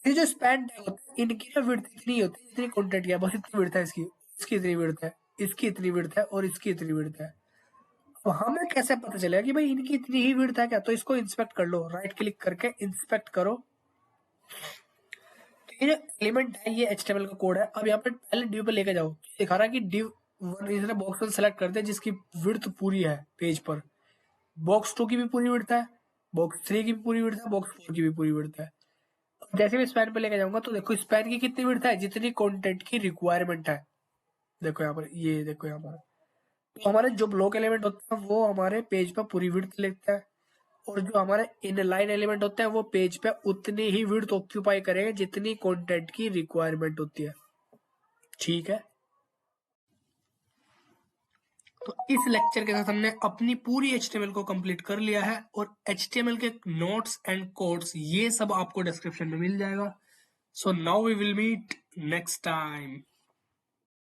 ये जो स्पैन टैग होता है इनकी ना विड्थ इतनी होती है जितनी कंटेंट की है, बस इतनी विड्थ है इसकी, इसकी इतनी विड्थ है। इसकी इतनी विड्थ है और इसकी इतनी विड्थ है। तो हमें कैसे पता चलेगा कि भाई इनकी इतनी ही विड्थ है क्या? तो इसको इंस्पेक्ट कर लो, राइट क्लिक करके इंस्पेक्ट करो। तो ये एलिमेंट है, ये HTML का कोड है। अब यहाँ पे पहले div पे लेके जाओ, दिखा रहा है कि div 1 इसने बॉक्स 1 सेलेक्ट कर दिया जिसकी विड्थ पूरी है पेज पर, बॉक्स 2 की भी पूरी विड्थ है, बॉक्स 3 की भी पूरी विड्थ है, बॉक्स 4 की भी पूरी विड्थ है। जैसे मैं स्पैन पे लेके जाऊंगा तो देखो स्पैन की कितनी विड्थ है, जितनी कंटेंट की रिक्वायरमेंट है। देखो यहाँ पर, ये देखो यहाँ पर, तो हमारे जो ब्लॉक एलिमेंट होता है वो हमारे पेज पर पूरी विड्थ लेता है, और जो हमारे इनलाइन एलिमेंट होता है वो पेज पे उतनी ही विड्थ ऑक्यूपाई करेंगे जितनी कंटेंट की रिक्वायरमेंट होती है। ठीक है, तो इस लेक्चर के साथ हमने अपनी पूरी HTML को कंप्लीट कर लिया है, और HTML के नोट्स एंड कोड्स ये सब आपको डिस्क्रिप्शन में मिल जाएगा। So now we will meet next time.